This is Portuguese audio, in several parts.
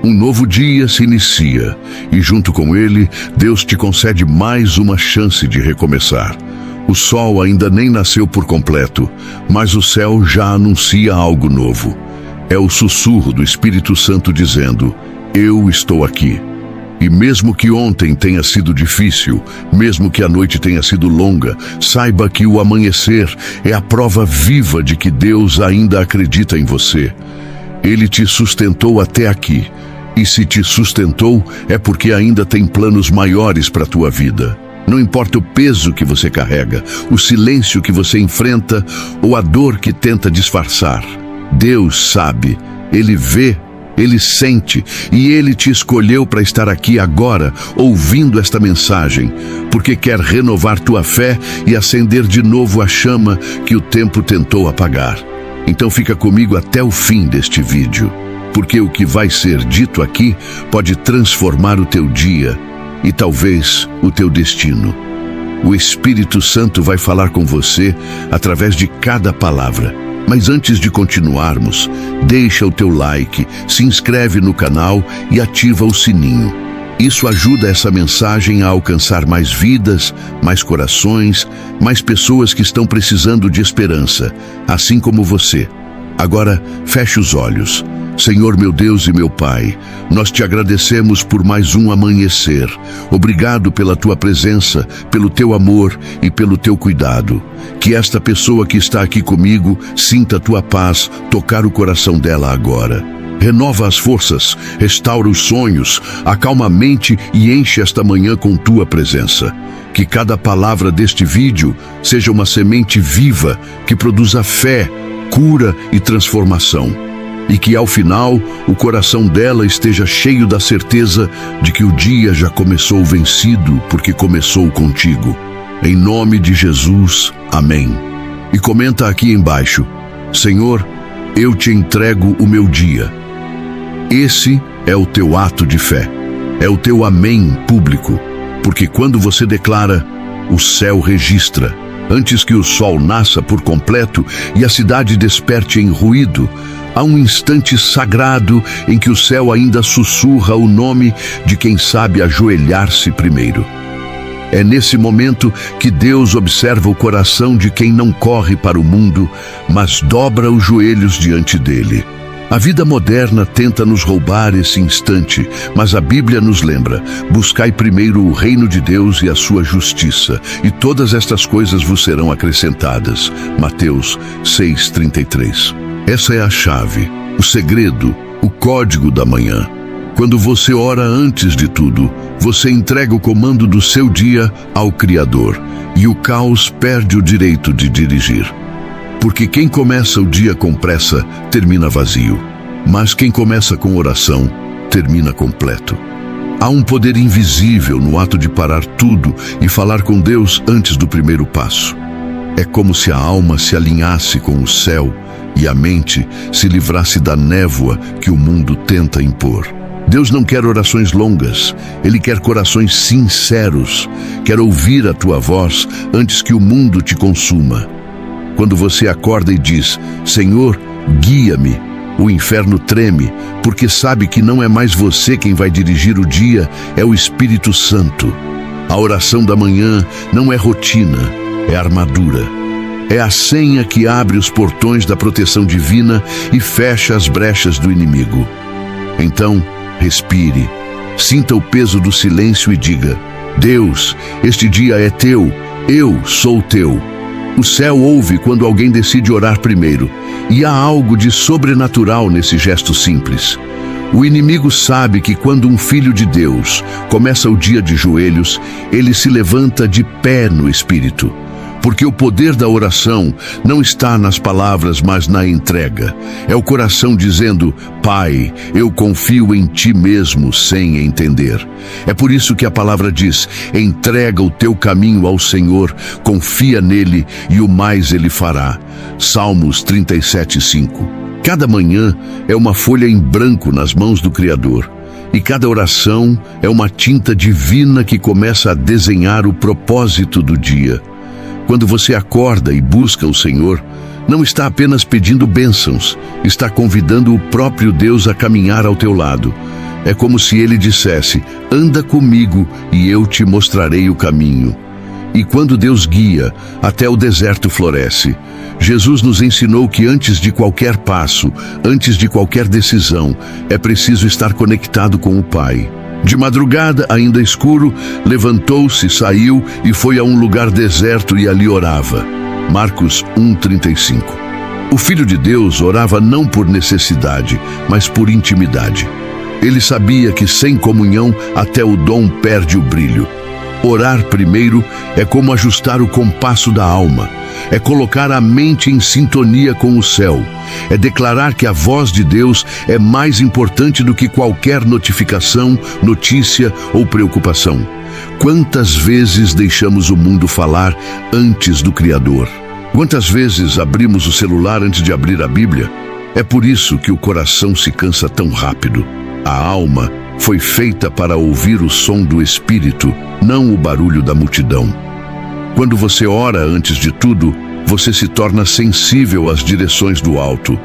Um novo dia se inicia e, junto com ele, Deus te concede mais uma chance de recomeçar. O sol ainda nem nasceu por completo, mas o céu já anuncia algo novo. É o sussurro do Espírito Santo dizendo: eu estou aqui. E mesmo que ontem tenha sido difícil, mesmo que a noite tenha sido longa, saiba que o amanhecer é a prova viva de que Deus ainda acredita em você. Ele te sustentou até aqui. E se te sustentou, é porque ainda tem planos maiores para a tua vida. Não importa o peso que você carrega, o silêncio que você enfrenta ou a dor que tenta disfarçar. Deus sabe, Ele vê, Ele sente e Ele te escolheu para estar aqui agora, ouvindo esta mensagem, porque quer renovar tua fé e acender de novo a chama que o tempo tentou apagar. Então fica comigo até o fim deste vídeo, porque o que vai ser dito aqui pode transformar o teu dia e talvez o teu destino. O Espírito Santo vai falar com você através de cada palavra. Mas antes de continuarmos, deixa o teu like, se inscreve no canal e ativa o sininho. Isso ajuda essa mensagem a alcançar mais vidas, mais corações, mais pessoas que estão precisando de esperança, assim como você. Agora, feche os olhos. Senhor meu Deus e meu Pai, nós te agradecemos por mais um amanhecer. Obrigado pela tua presença, pelo teu amor e pelo teu cuidado. Que esta pessoa que está aqui comigo sinta a tua paz tocar o coração dela agora. Renova as forças, restaura os sonhos, acalma a mente e enche esta manhã com tua presença. Que cada palavra deste vídeo seja uma semente viva que produza fé, cura e transformação. E que ao final o coração dela esteja cheio da certeza de que o dia já começou vencido porque começou contigo. Em nome de Jesus, amém. E comenta aqui embaixo: Senhor, eu te entrego o meu dia. Esse é o teu ato de fé, é o teu amém público, porque quando você declara, o céu registra. Antes que o sol nasça por completo e a cidade desperte em ruído, há um instante sagrado em que o céu ainda sussurra o nome de quem sabe ajoelhar-se primeiro. É nesse momento que Deus observa o coração de quem não corre para o mundo, mas dobra os joelhos diante dele. A vida moderna tenta nos roubar esse instante, mas a Bíblia nos lembra: buscai primeiro o reino de Deus e a sua justiça, e todas estas coisas vos serão acrescentadas. Mateus 6,33. Essa é a chave, o segredo, o código da manhã. Quando você ora antes de tudo, você entrega o comando do seu dia ao Criador, e o caos perde o direito de dirigir. Porque quem começa o dia com pressa, termina vazio. Mas quem começa com oração, termina completo. Há um poder invisível no ato de parar tudo e falar com Deus antes do primeiro passo. É como se a alma se alinhasse com o céu e a mente se livrasse da névoa que o mundo tenta impor. Deus não quer orações longas, Ele quer corações sinceros, quer ouvir a tua voz antes que o mundo te consuma. Quando você acorda e diz: Senhor, guia-me, o inferno treme, porque sabe que não é mais você quem vai dirigir o dia, é o Espírito Santo. A oração da manhã não é rotina, é armadura. É a senha que abre os portões da proteção divina e fecha as brechas do inimigo. Então, respire, sinta o peso do silêncio e diga: Deus, este dia é teu, eu sou teu. O céu ouve quando alguém decide orar primeiro, e há algo de sobrenatural nesse gesto simples. O inimigo sabe que quando um filho de Deus começa o dia de joelhos, ele se levanta de pé no espírito. Porque o poder da oração não está nas palavras, mas na entrega. É o coração dizendo: Pai, eu confio em Ti mesmo, sem entender. É por isso que a palavra diz: entrega o teu caminho ao Senhor, confia nele e o mais Ele fará. Salmos 37:5. Cada manhã é uma folha em branco nas mãos do Criador. E cada oração é uma tinta divina que começa a desenhar o propósito do dia. Quando você acorda e busca o Senhor, não está apenas pedindo bênçãos, está convidando o próprio Deus a caminhar ao teu lado. É como se ele dissesse: anda comigo e eu te mostrarei o caminho. E quando Deus guia, até o deserto floresce. Jesus nos ensinou que antes de qualquer passo, antes de qualquer decisão, é preciso estar conectado com o Pai. De madrugada, ainda escuro, levantou-se, saiu e foi a um lugar deserto e ali orava. Marcos 1:35. O Filho de Deus orava não por necessidade, mas por intimidade. Ele sabia que sem comunhão até o dom perde o brilho. Orar primeiro é como ajustar o compasso da alma, é colocar a mente em sintonia com o céu, é declarar que a voz de Deus é mais importante do que qualquer notificação, notícia ou preocupação. Quantas vezes deixamos o mundo falar antes do Criador? Quantas vezes abrimos o celular antes de abrir a Bíblia? É por isso que o coração se cansa tão rápido. A alma foi feita para ouvir o som do Espírito, não o barulho da multidão. Quando você ora antes de tudo, você se torna sensível às direções do alto.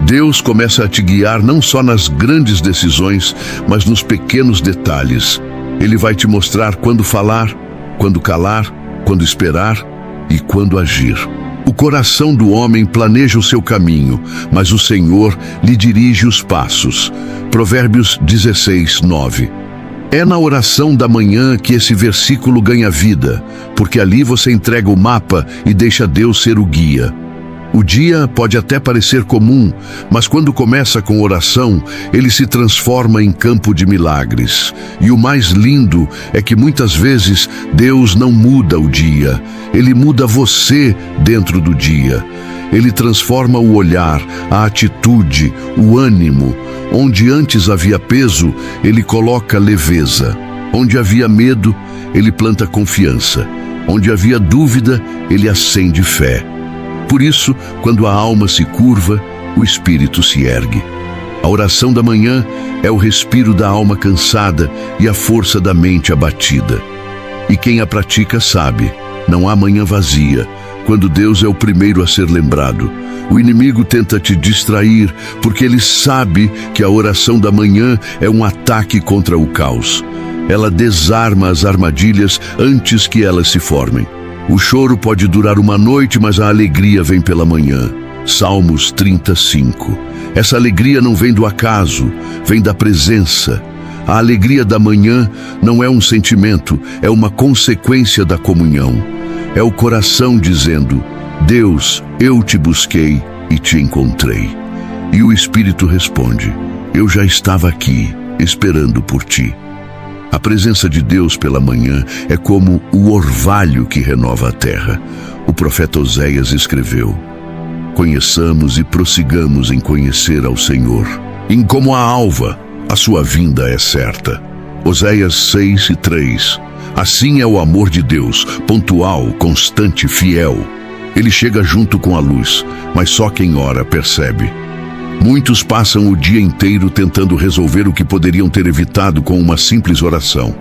Deus começa a te guiar não só nas grandes decisões, mas nos pequenos detalhes. Ele vai te mostrar quando falar, quando calar, quando esperar e quando agir. O coração do homem planeja o seu caminho, mas o Senhor lhe dirige os passos. Provérbios 16:9. É na oração da manhã que esse versículo ganha vida, porque ali você entrega o mapa e deixa Deus ser o guia. O dia pode até parecer comum, mas quando começa com oração, ele se transforma em campo de milagres. E o mais lindo é que muitas vezes Deus não muda o dia, ele muda você dentro do dia. Ele transforma o olhar, a atitude, o ânimo. Onde antes havia peso, ele coloca leveza. Onde havia medo, ele planta confiança. Onde havia dúvida, ele acende fé. Por isso, quando a alma se curva, o espírito se ergue. A oração da manhã é o respiro da alma cansada e a força da mente abatida. E quem a pratica sabe, não há manhã vazia, quando Deus é o primeiro a ser lembrado. O inimigo tenta te distrair, porque ele sabe que a oração da manhã é um ataque contra o caos. Ela desarma as armadilhas antes que elas se formem. O choro pode durar uma noite, mas a alegria vem pela manhã. Salmos 35. Essa alegria não vem do acaso, vem da presença. A alegria da manhã não é um sentimento, é uma consequência da comunhão. É o coração dizendo: Deus, eu te busquei e te encontrei. E o Espírito responde: eu já estava aqui, esperando por ti. A presença de Deus pela manhã é como o orvalho que renova a terra. O profeta Oséias escreveu: conheçamos e prossigamos em conhecer ao Senhor. Em como a alva, a sua vinda é certa. Oséias 6:3. Assim é o amor de Deus, pontual, constante, fiel. Ele chega junto com a luz, mas só quem ora percebe. Muitos passam o dia inteiro tentando resolver o que poderiam ter evitado com uma simples oração.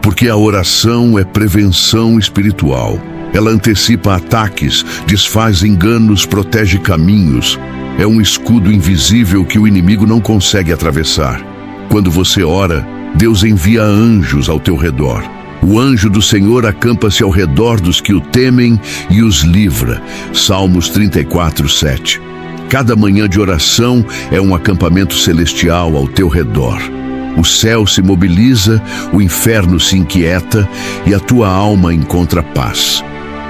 Porque a oração é prevenção espiritual. Ela antecipa ataques, desfaz enganos, protege caminhos. É um escudo invisível que o inimigo não consegue atravessar. Quando você ora, Deus envia anjos ao teu redor. O anjo do Senhor acampa-se ao redor dos que o temem e os livra. Salmos 34:7. Cada manhã de oração é um acampamento celestial ao teu redor. O céu se mobiliza, o inferno se inquieta e a tua alma encontra paz.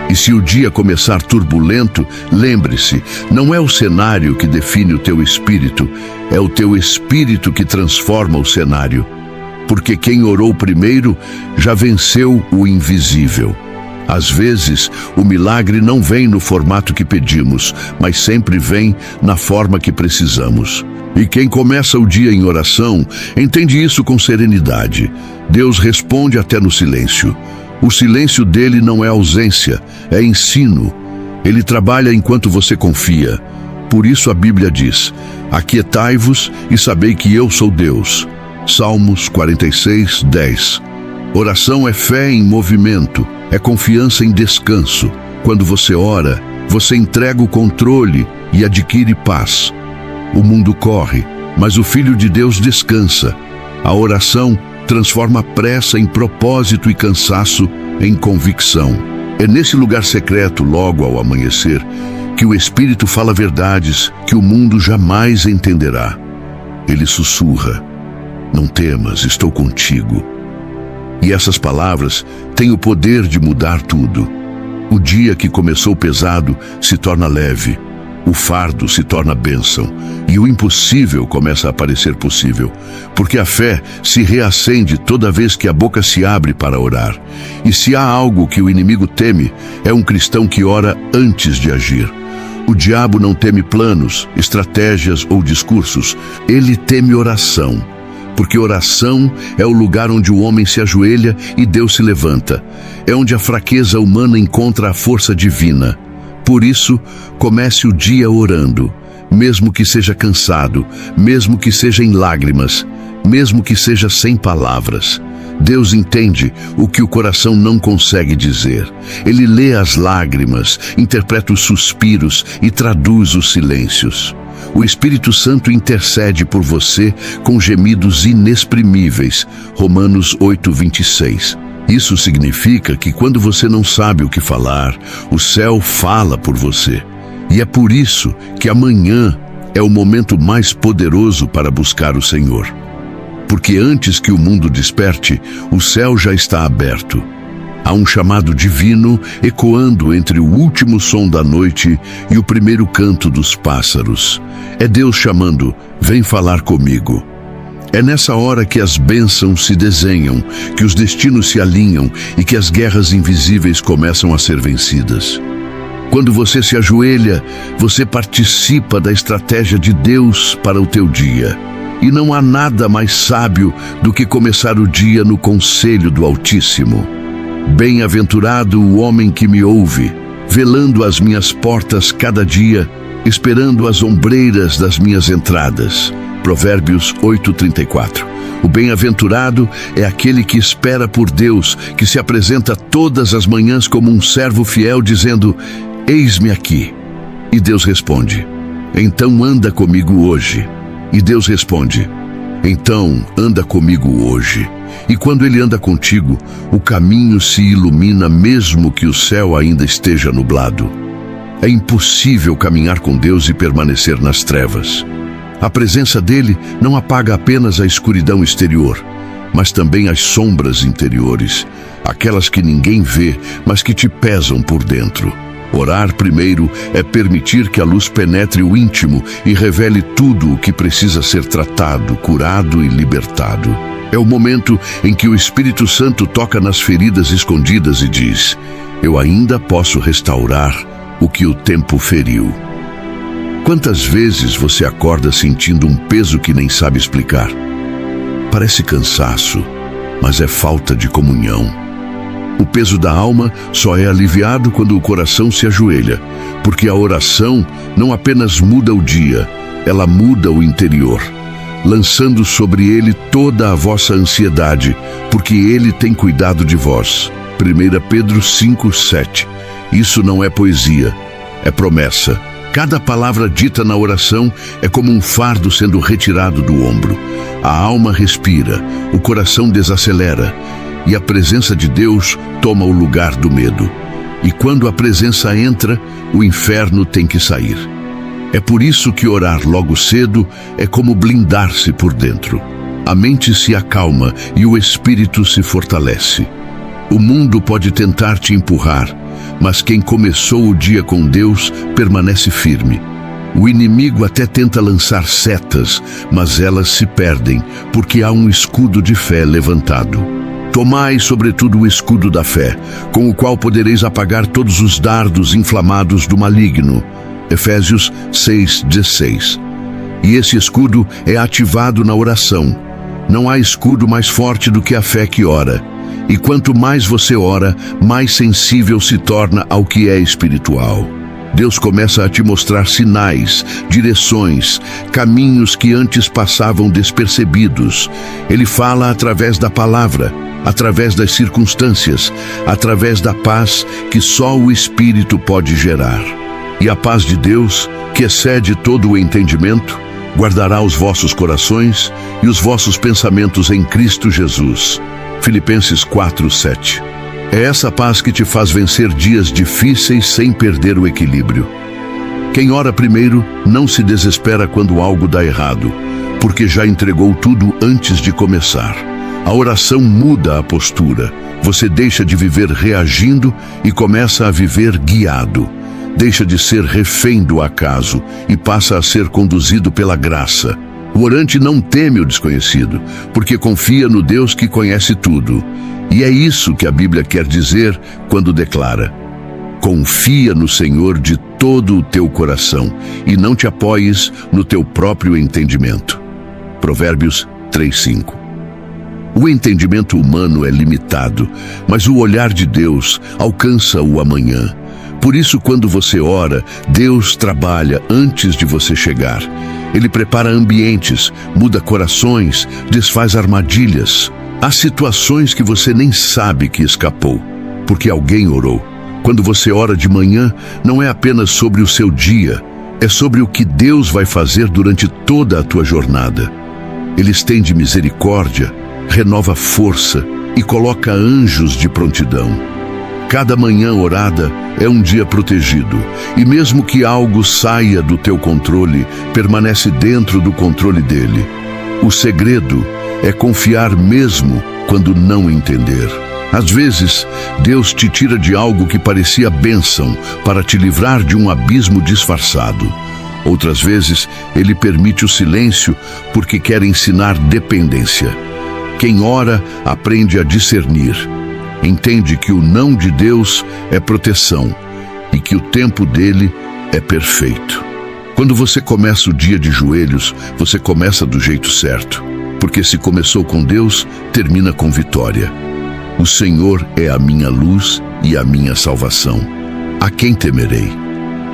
E se o dia começar turbulento, lembre-se, não é o cenário que define o teu espírito, é o teu espírito que transforma o cenário. Porque quem orou primeiro já venceu o invisível. Às vezes, o milagre não vem no formato que pedimos, mas sempre vem na forma que precisamos. E quem começa o dia em oração, entende isso com serenidade. Deus responde até no silêncio. O silêncio dele não é ausência, é ensino. Ele trabalha enquanto você confia. Por isso a Bíblia diz: aquietai-vos e sabei que eu sou Deus. Salmos 46:10. Oração é fé em movimento, é confiança em descanso. Quando você ora, você entrega o controle e adquire paz. O mundo corre, mas o Filho de Deus descansa. A oração transforma pressa em propósito e cansaço em convicção. É nesse lugar secreto, logo ao amanhecer, que o Espírito fala verdades que o mundo jamais entenderá. Ele sussurra: não temas, estou contigo. E essas palavras têm o poder de mudar tudo. O dia que começou pesado se torna leve, o fardo se torna bênção e o impossível começa a parecer possível, porque a fé se reacende toda vez que a boca se abre para orar. E se há algo que o inimigo teme, é um cristão que ora antes de agir. O diabo não teme planos, estratégias ou discursos, ele teme oração. Porque oração é o lugar onde o homem se ajoelha e Deus se levanta. É onde a fraqueza humana encontra a força divina. Por isso, comece o dia orando, mesmo que seja cansado, mesmo que seja em lágrimas, mesmo que seja sem palavras. Deus entende o que o coração não consegue dizer. Ele lê as lágrimas, interpreta os suspiros e traduz os silêncios. O Espírito Santo intercede por você com gemidos inexprimíveis. Romanos 8:26. Isso significa que quando você não sabe o que falar, o céu fala por você. E é por isso que amanhã é o momento mais poderoso para buscar o Senhor. Porque antes que o mundo desperte, o céu já está aberto. Há um chamado divino ecoando entre o último som da noite e o primeiro canto dos pássaros. É Deus chamando: vem falar comigo. É nessa hora que as bênçãos se desenham, que os destinos se alinham e que as guerras invisíveis começam a ser vencidas. Quando você se ajoelha, você participa da estratégia de Deus para o teu dia. E não há nada mais sábio do que começar o dia no conselho do Altíssimo. Bem-aventurado o homem que me ouve, velando as minhas portas cada dia, esperando as ombreiras das minhas entradas. Provérbios 8:34. O bem-aventurado é aquele que espera por Deus, que se apresenta todas as manhãs como um servo fiel, dizendo: eis-me aqui. E Deus responde: então anda comigo hoje. E Deus responde: então anda comigo hoje. E quando Ele anda contigo, o caminho se ilumina mesmo que o céu ainda esteja nublado. É impossível caminhar com Deus e permanecer nas trevas. A presença dele não apaga apenas a escuridão exterior, mas também as sombras interiores, aquelas que ninguém vê, mas que te pesam por dentro. Orar primeiro é permitir que a luz penetre o íntimo e revele tudo o que precisa ser tratado, curado e libertado. É o momento em que o Espírito Santo toca nas feridas escondidas e diz: eu ainda posso restaurar o que o tempo feriu. Quantas vezes você acorda sentindo um peso que nem sabe explicar? Parece cansaço, mas é falta de comunhão. O peso da alma só é aliviado quando o coração se ajoelha, porque a oração não apenas muda o dia, ela muda o interior, lançando sobre ele toda a vossa ansiedade, porque ele tem cuidado de vós. 1 Pedro 5:7. Isso não é poesia, é promessa. Cada palavra dita na oração é como um fardo sendo retirado do ombro. A alma respira, o coração desacelera, e a presença de Deus toma o lugar do medo. E quando a presença entra, o inferno tem que sair. É por isso que orar logo cedo é como blindar-se por dentro. A mente se acalma e o espírito se fortalece. O mundo pode tentar te empurrar, mas quem começou o dia com Deus permanece firme. O inimigo até tenta lançar setas, mas elas se perdem, porque há um escudo de fé levantado. Tomai, sobretudo, o escudo da fé, com o qual podereis apagar todos os dardos inflamados do maligno. Efésios 6:16. E esse escudo é ativado na oração. Não há escudo mais forte do que a fé que ora. E quanto mais você ora, mais sensível se torna ao que é espiritual. Deus começa a te mostrar sinais, direções, caminhos que antes passavam despercebidos. Ele fala através da palavra, através das circunstâncias, através da paz que só o Espírito pode gerar. E a paz de Deus, que excede todo o entendimento, guardará os vossos corações e os vossos pensamentos em Cristo Jesus. Filipenses 4:7. É essa paz que te faz vencer dias difíceis sem perder o equilíbrio. Quem ora primeiro não se desespera quando algo dá errado, porque já entregou tudo antes de começar. A oração muda a postura. Você deixa de viver reagindo e começa a viver guiado. Deixa de ser refém do acaso e passa a ser conduzido pela graça. O orante não teme o desconhecido, porque confia no Deus que conhece tudo. E é isso que a Bíblia quer dizer quando declara: confia no Senhor de todo o teu coração e não te apoies no teu próprio entendimento. Provérbios 3:5. O entendimento humano é limitado, mas o olhar de Deus alcança o amanhã. Por isso, quando você ora, Deus trabalha antes de você chegar. Ele prepara ambientes, muda corações, desfaz armadilhas. Há situações que você nem sabe que escapou, porque alguém orou. Quando você ora de manhã, não é apenas sobre o seu dia, é sobre o que Deus vai fazer durante toda a tua jornada. Ele estende misericórdia, renova força e coloca anjos de prontidão. Cada manhã orada é um dia protegido, e mesmo que algo saia do teu controle, permanece dentro do controle dele. O segredo é confiar mesmo quando não entender. Às vezes, Deus te tira de algo que parecia bênção para te livrar de um abismo disfarçado. Outras vezes, Ele permite o silêncio porque quer ensinar dependência. Quem ora aprende a discernir. Entende que o não de Deus é proteção e que o tempo dele é perfeito. Quando você começa o dia de joelhos, você começa do jeito certo, porque se começou com Deus, termina com vitória. O Senhor é a minha luz e a minha salvação. A quem temerei?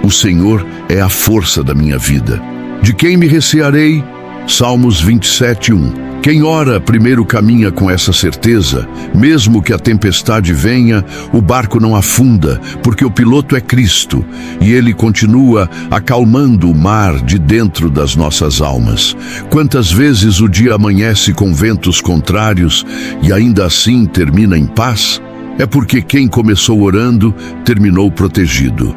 O Senhor é a força da minha vida. De quem me recearei? Salmos 27:1. Quem ora primeiro caminha com essa certeza: mesmo que a tempestade venha, o barco não afunda, porque o piloto é Cristo, e Ele continua acalmando o mar de dentro das nossas almas. Quantas vezes o dia amanhece com ventos contrários e ainda assim termina em paz? É porque quem começou orando, terminou protegido.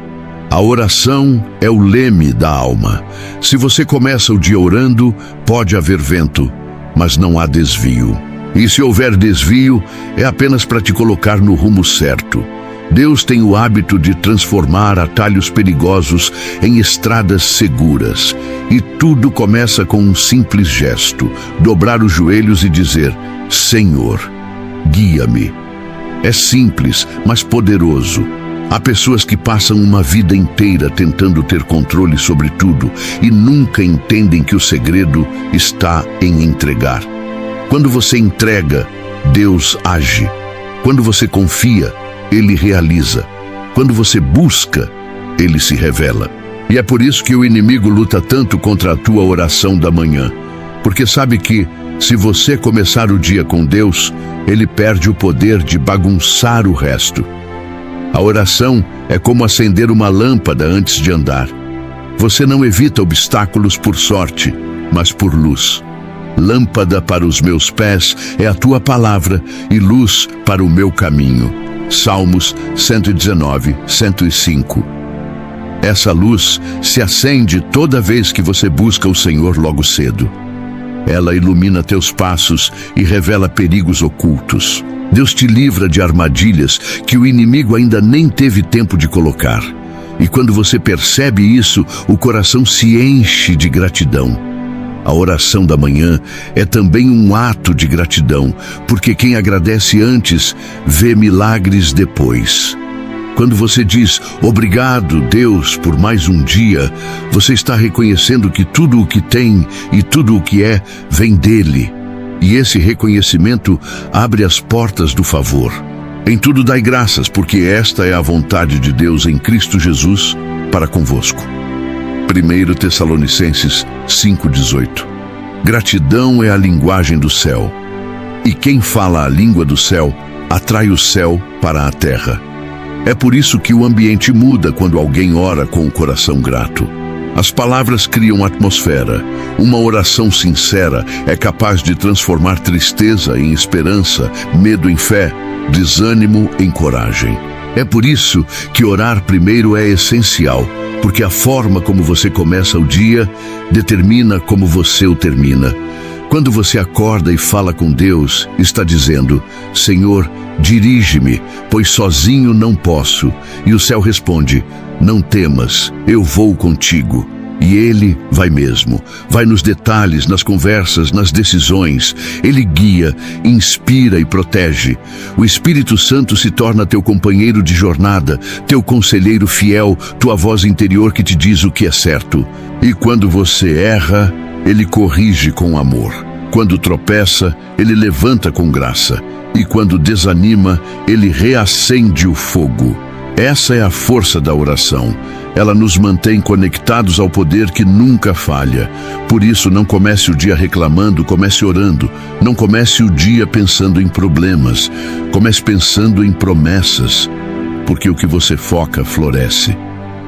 A oração é o leme da alma. Se você começa o dia orando, pode haver vento, mas não há desvio. E se houver desvio, é apenas para te colocar no rumo certo. Deus tem o hábito de transformar atalhos perigosos em estradas seguras. E tudo começa com um simples gesto: dobrar os joelhos e dizer: Senhor, guia-me. É simples, mas poderoso. Há pessoas que passam uma vida inteira tentando ter controle sobre tudo e nunca entendem que o segredo está em entregar. Quando você entrega, Deus age. Quando você confia, Ele realiza. Quando você busca, Ele se revela. E é por isso que o inimigo luta tanto contra a tua oração da manhã, porque sabe que, se você começar o dia com Deus, Ele perde o poder de bagunçar o resto. A oração é como acender uma lâmpada antes de andar. Você não evita obstáculos por sorte, mas por luz. Lâmpada para os meus pés é a tua palavra e luz para o meu caminho. Salmos 119, 105. Essa luz se acende toda vez que você busca o Senhor logo cedo. Ela ilumina teus passos e revela perigos ocultos. Deus te livra de armadilhas que o inimigo ainda nem teve tempo de colocar. E quando você percebe isso, o coração se enche de gratidão. A oração da manhã é também um ato de gratidão, porque quem agradece antes vê milagres depois. Quando você diz: obrigado, Deus, por mais um dia, você está reconhecendo que tudo o que tem e tudo o que é vem dele. E esse reconhecimento abre as portas do favor. Em tudo dai graças, porque esta é a vontade de Deus em Cristo Jesus para convosco. 1 Tessalonicenses 5:18. Gratidão é a linguagem do céu, e quem fala a língua do céu atrai o céu para a terra. É por isso que o ambiente muda quando alguém ora com o coração grato. As palavras criam atmosfera. Uma oração sincera é capaz de transformar tristeza em esperança, medo em fé, desânimo em coragem. É por isso que orar primeiro é essencial, porque a forma como você começa o dia determina como você o termina. Quando você acorda e fala com Deus, está dizendo: Senhor, dirige-me, pois sozinho não posso. E o céu responde: não temas, eu vou contigo. E Ele vai mesmo, vai nos detalhes, nas conversas, nas decisões. Ele guia, inspira e protege. O Espírito Santo se torna teu companheiro de jornada, teu conselheiro fiel, tua voz interior que te diz o que é certo. E quando você erra, Ele corrige com amor. Quando tropeça, Ele levanta com graça. E quando desanima, Ele reacende o fogo. Essa é a força da oração. Ela nos mantém conectados ao poder que nunca falha. Por isso, não comece o dia reclamando, comece orando. Não comece o dia pensando em problemas. Comece pensando em promessas. Porque o que você foca, floresce.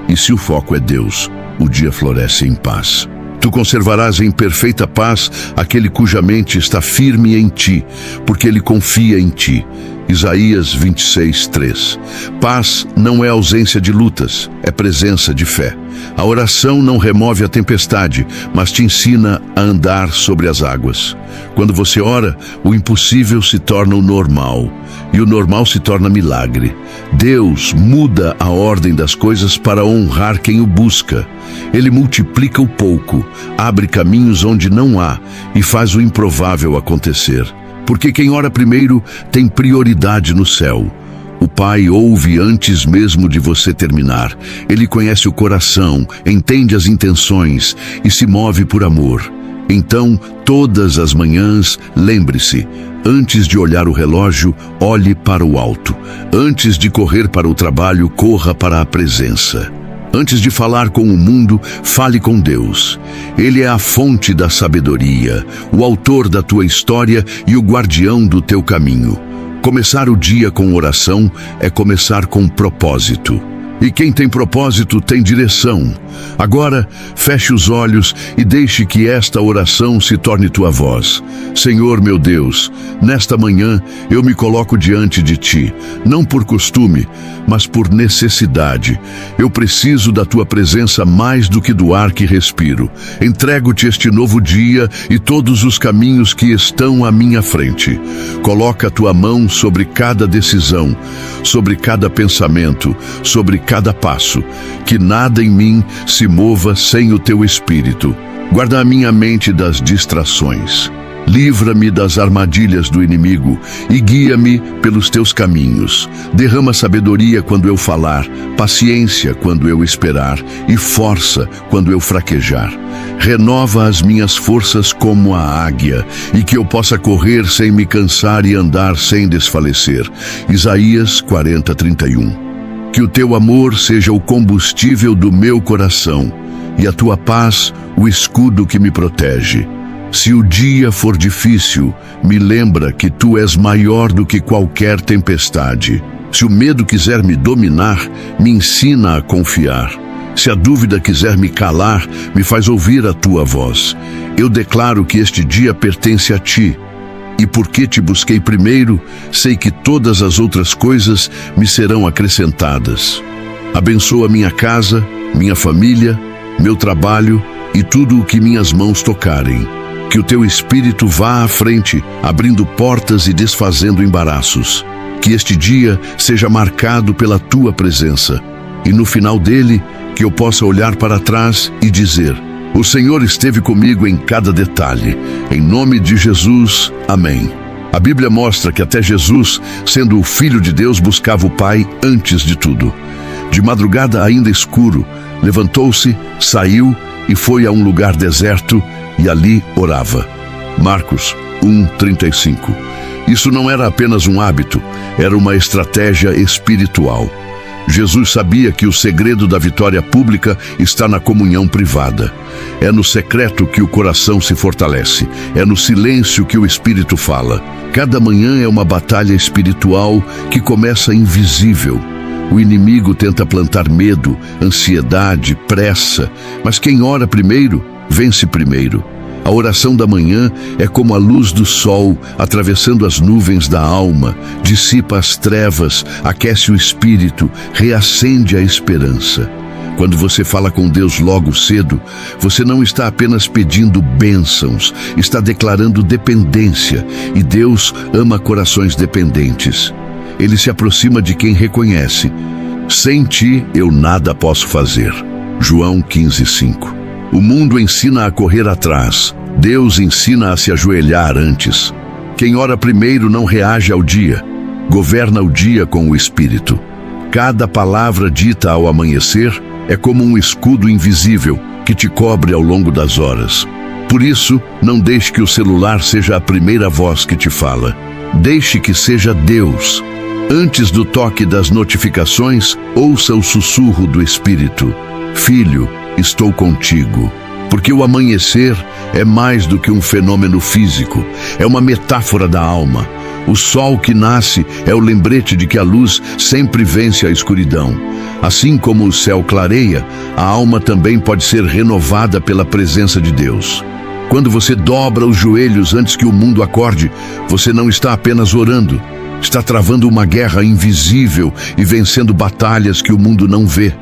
E se o foco é Deus, o dia floresce em paz. Tu conservarás em perfeita paz aquele cuja mente está firme em ti, porque ele confia em ti. Isaías 26:3. Paz não é ausência de lutas, é presença de fé. A oração não remove a tempestade, mas te ensina a andar sobre as águas. Quando você ora, o impossível se torna o normal, e o normal se torna milagre. Deus muda a ordem das coisas para honrar quem o busca. Ele multiplica o pouco, abre caminhos onde não há e faz o improvável acontecer. Porque quem ora primeiro tem prioridade no céu. O Pai ouve antes mesmo de você terminar. Ele conhece o coração, entende as intenções e se move por amor. Então, todas as manhãs, lembre-se, antes de olhar o relógio, olhe para o alto. Antes de correr para o trabalho, corra para a presença. Antes de falar com o mundo, fale com Deus. Ele é a fonte da sabedoria, o autor da tua história e o guardião do teu caminho. Começar o dia com oração é começar com propósito. E quem tem propósito tem direção. Agora, feche os olhos e deixe que esta oração se torne tua voz. Senhor meu Deus, nesta manhã eu me coloco diante de Ti, não por costume, mas por necessidade. Eu preciso da Tua presença mais do que do ar que respiro. Entrego-Te este novo dia e todos os caminhos que estão à minha frente. Coloca a Tua mão sobre cada decisão, sobre cada pensamento, sobre cada passo, que nada em mim se mova sem o Teu Espírito. Guarda a minha mente das distrações. Livra-me das armadilhas do inimigo e guia-me pelos Teus caminhos. Derrama sabedoria quando eu falar, paciência quando eu esperar e força quando eu fraquejar. Renova as minhas forças como a águia e que eu possa correr sem me cansar e andar sem desfalecer. Isaías 40:31. Que o Teu amor seja o combustível do meu coração e a Tua paz o escudo que me protege. Se o dia for difícil, me lembra que Tu és maior do que qualquer tempestade. Se o medo quiser me dominar, me ensina a confiar. Se a dúvida quiser me calar, me faz ouvir a Tua voz. Eu declaro que este dia pertence a Ti. E porque Te busquei primeiro, sei que todas as outras coisas me serão acrescentadas. Abençoa minha casa, minha família, meu trabalho e tudo o que minhas mãos tocarem. Que o Teu Espírito vá à frente, abrindo portas e desfazendo embaraços. Que este dia seja marcado pela Tua presença. E no final dele, que eu possa olhar para trás e dizer: o Senhor esteve comigo em cada detalhe. Em nome de Jesus, amém. A Bíblia mostra que até Jesus, sendo o Filho de Deus, buscava o Pai antes de tudo. De madrugada ainda escuro, levantou-se, saiu e foi a um lugar deserto e ali orava. Marcos 1:35. Isso não era apenas um hábito, era uma estratégia espiritual. Jesus sabia que o segredo da vitória pública está na comunhão privada. É no secreto que o coração se fortalece. É no silêncio que o Espírito fala. Cada manhã é uma batalha espiritual que começa invisível. O inimigo tenta plantar medo, ansiedade, pressa, mas quem ora primeiro, vence primeiro. A oração da manhã é como a luz do sol atravessando as nuvens da alma, dissipa as trevas, aquece o espírito, reacende a esperança. Quando você fala com Deus logo cedo, você não está apenas pedindo bênçãos, está declarando dependência, e Deus ama corações dependentes. Ele se aproxima de quem reconhece: sem ti eu nada posso fazer. João 15:5. O mundo ensina a correr atrás, Deus ensina a se ajoelhar antes. Quem ora primeiro não reage ao dia, governa o dia com o Espírito. Cada palavra dita ao amanhecer é como um escudo invisível que te cobre ao longo das horas. Por isso, não deixe que o celular seja a primeira voz que te fala. Deixe que seja Deus. Antes do toque das notificações, ouça o sussurro do Espírito: Filho, estou contigo. Porque o amanhecer é mais do que um fenômeno físico, é uma metáfora da alma. O sol que nasce é o lembrete de que a luz sempre vence a escuridão. Assim como o céu clareia, a alma também pode ser renovada pela presença de Deus. Quando você dobra os joelhos antes que o mundo acorde, você não está apenas orando, está travando uma guerra invisível e vencendo batalhas que o mundo não vê.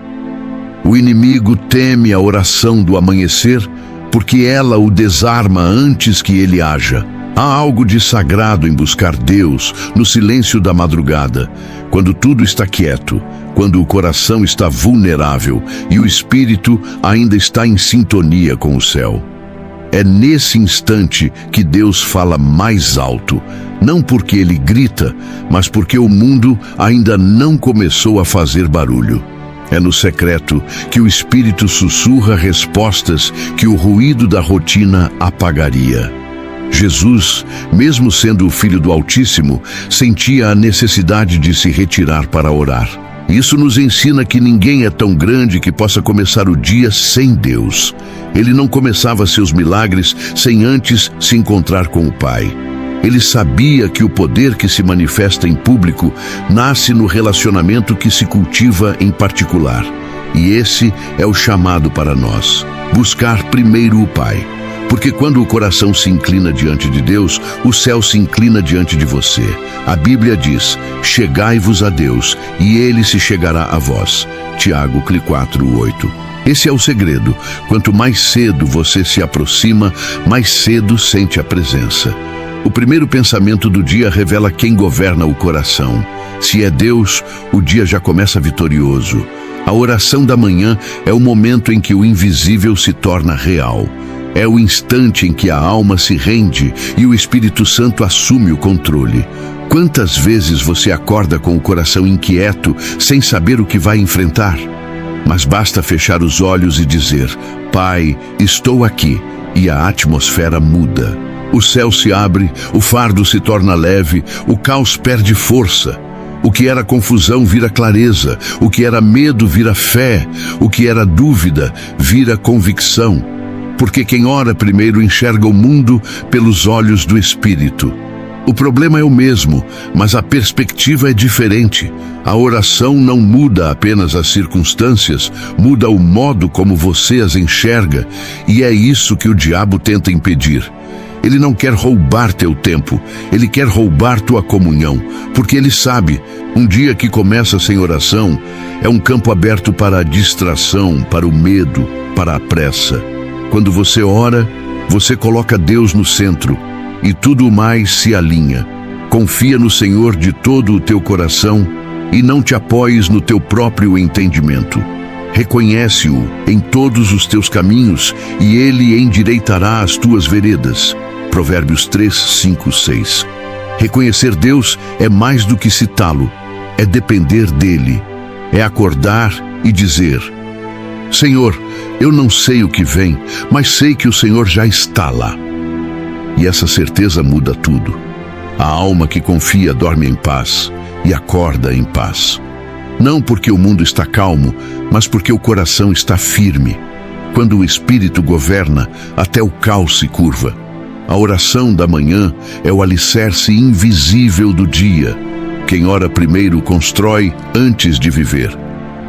O inimigo teme a oração do amanhecer porque ela o desarma antes que ele haja. Há algo de sagrado em buscar Deus no silêncio da madrugada, quando tudo está quieto, quando o coração está vulnerável e o espírito ainda está em sintonia com o céu. É nesse instante que Deus fala mais alto, não porque ele grita, mas porque o mundo ainda não começou a fazer barulho. É no secreto que o Espírito sussurra respostas que o ruído da rotina apagaria. Jesus, mesmo sendo o Filho do Altíssimo, sentia a necessidade de se retirar para orar. Isso nos ensina que ninguém é tão grande que possa começar o dia sem Deus. Ele não começava seus milagres sem antes se encontrar com o Pai. Ele sabia que o poder que se manifesta em público nasce no relacionamento que se cultiva em particular. E esse é o chamado para nós: buscar primeiro o Pai. Porque quando o coração se inclina diante de Deus, o céu se inclina diante de você. A Bíblia diz: chegai-vos a Deus, e Ele se chegará a vós. Tiago 4:8. Esse é o segredo. Quanto mais cedo você se aproxima, mais cedo sente a presença. O primeiro pensamento do dia revela quem governa o coração. Se é Deus, o dia já começa vitorioso. A oração da manhã é o momento em que o invisível se torna real. É o instante em que a alma se rende e o Espírito Santo assume o controle. Quantas vezes você acorda com o coração inquieto, sem saber o que vai enfrentar? Mas basta fechar os olhos e dizer: Pai, estou aqui, e a atmosfera muda. O céu se abre, o fardo se torna leve, o caos perde força. O que era confusão vira clareza, o que era medo vira fé, o que era dúvida vira convicção. Porque quem ora primeiro enxerga o mundo pelos olhos do Espírito. O problema é o mesmo, mas a perspectiva é diferente. A oração não muda apenas as circunstâncias, muda o modo como você as enxerga, e é isso que o diabo tenta impedir. Ele não quer roubar teu tempo, ele quer roubar tua comunhão, porque ele sabe, um dia que começa sem oração, é um campo aberto para a distração, para o medo, para a pressa. Quando você ora, você coloca Deus no centro, e tudo mais se alinha. Confia no Senhor de todo o teu coração e não te apoies no teu próprio entendimento. Reconhece-o em todos os teus caminhos e ele endireitará as tuas veredas. Provérbios 3, 5, 6. Reconhecer Deus é mais do que citá-lo, é depender dele, é acordar e dizer: Senhor, eu não sei o que vem, mas sei que o Senhor já está lá. E essa certeza muda tudo. A alma que confia dorme em paz e acorda em paz. Não porque o mundo está calmo, mas porque o coração está firme. Quando o Espírito governa, até o caos se curva. A oração da manhã é o alicerce invisível do dia. Quem ora primeiro constrói antes de viver.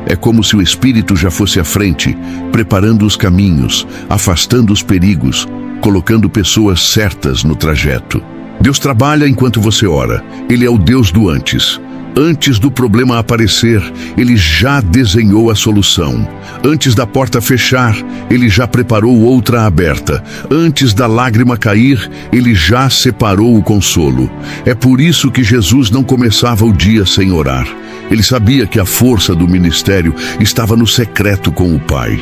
É como se o Espírito já fosse à frente, preparando os caminhos, afastando os perigos, colocando pessoas certas no trajeto. Deus trabalha enquanto você ora. Ele é o Deus do antes. Antes do problema aparecer, Ele já desenhou a solução. Antes da porta fechar, Ele já preparou outra aberta. Antes da lágrima cair, Ele já separou o consolo. É por isso que Jesus não começava o dia sem orar. Ele sabia que a força do ministério estava no secreto com o Pai.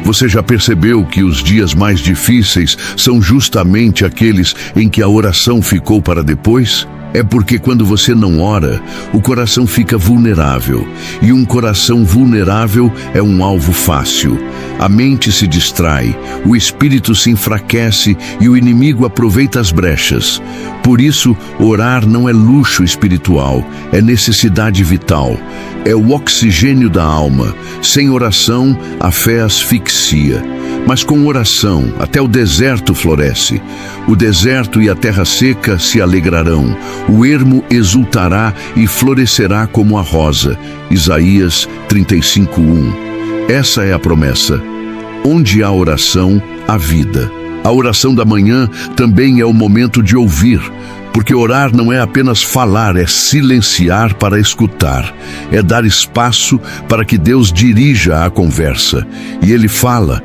Você já percebeu que os dias mais difíceis são justamente aqueles em que a oração ficou para depois? É porque quando você não ora, o coração fica vulnerável. E um coração vulnerável é um alvo fácil. A mente se distrai, o espírito se enfraquece e o inimigo aproveita as brechas. Por isso, orar não é luxo espiritual, é necessidade vital. É o oxigênio da alma. Sem oração, a fé asfixia. Mas com oração, até o deserto floresce. O deserto e a terra seca se alegrarão. O ermo exultará e florescerá como a rosa. Isaías 35:1. Essa é a promessa. Onde há oração, há vida. A oração da manhã também é o momento de ouvir. Porque orar não é apenas falar, é silenciar para escutar. É dar espaço para que Deus dirija a conversa. E Ele fala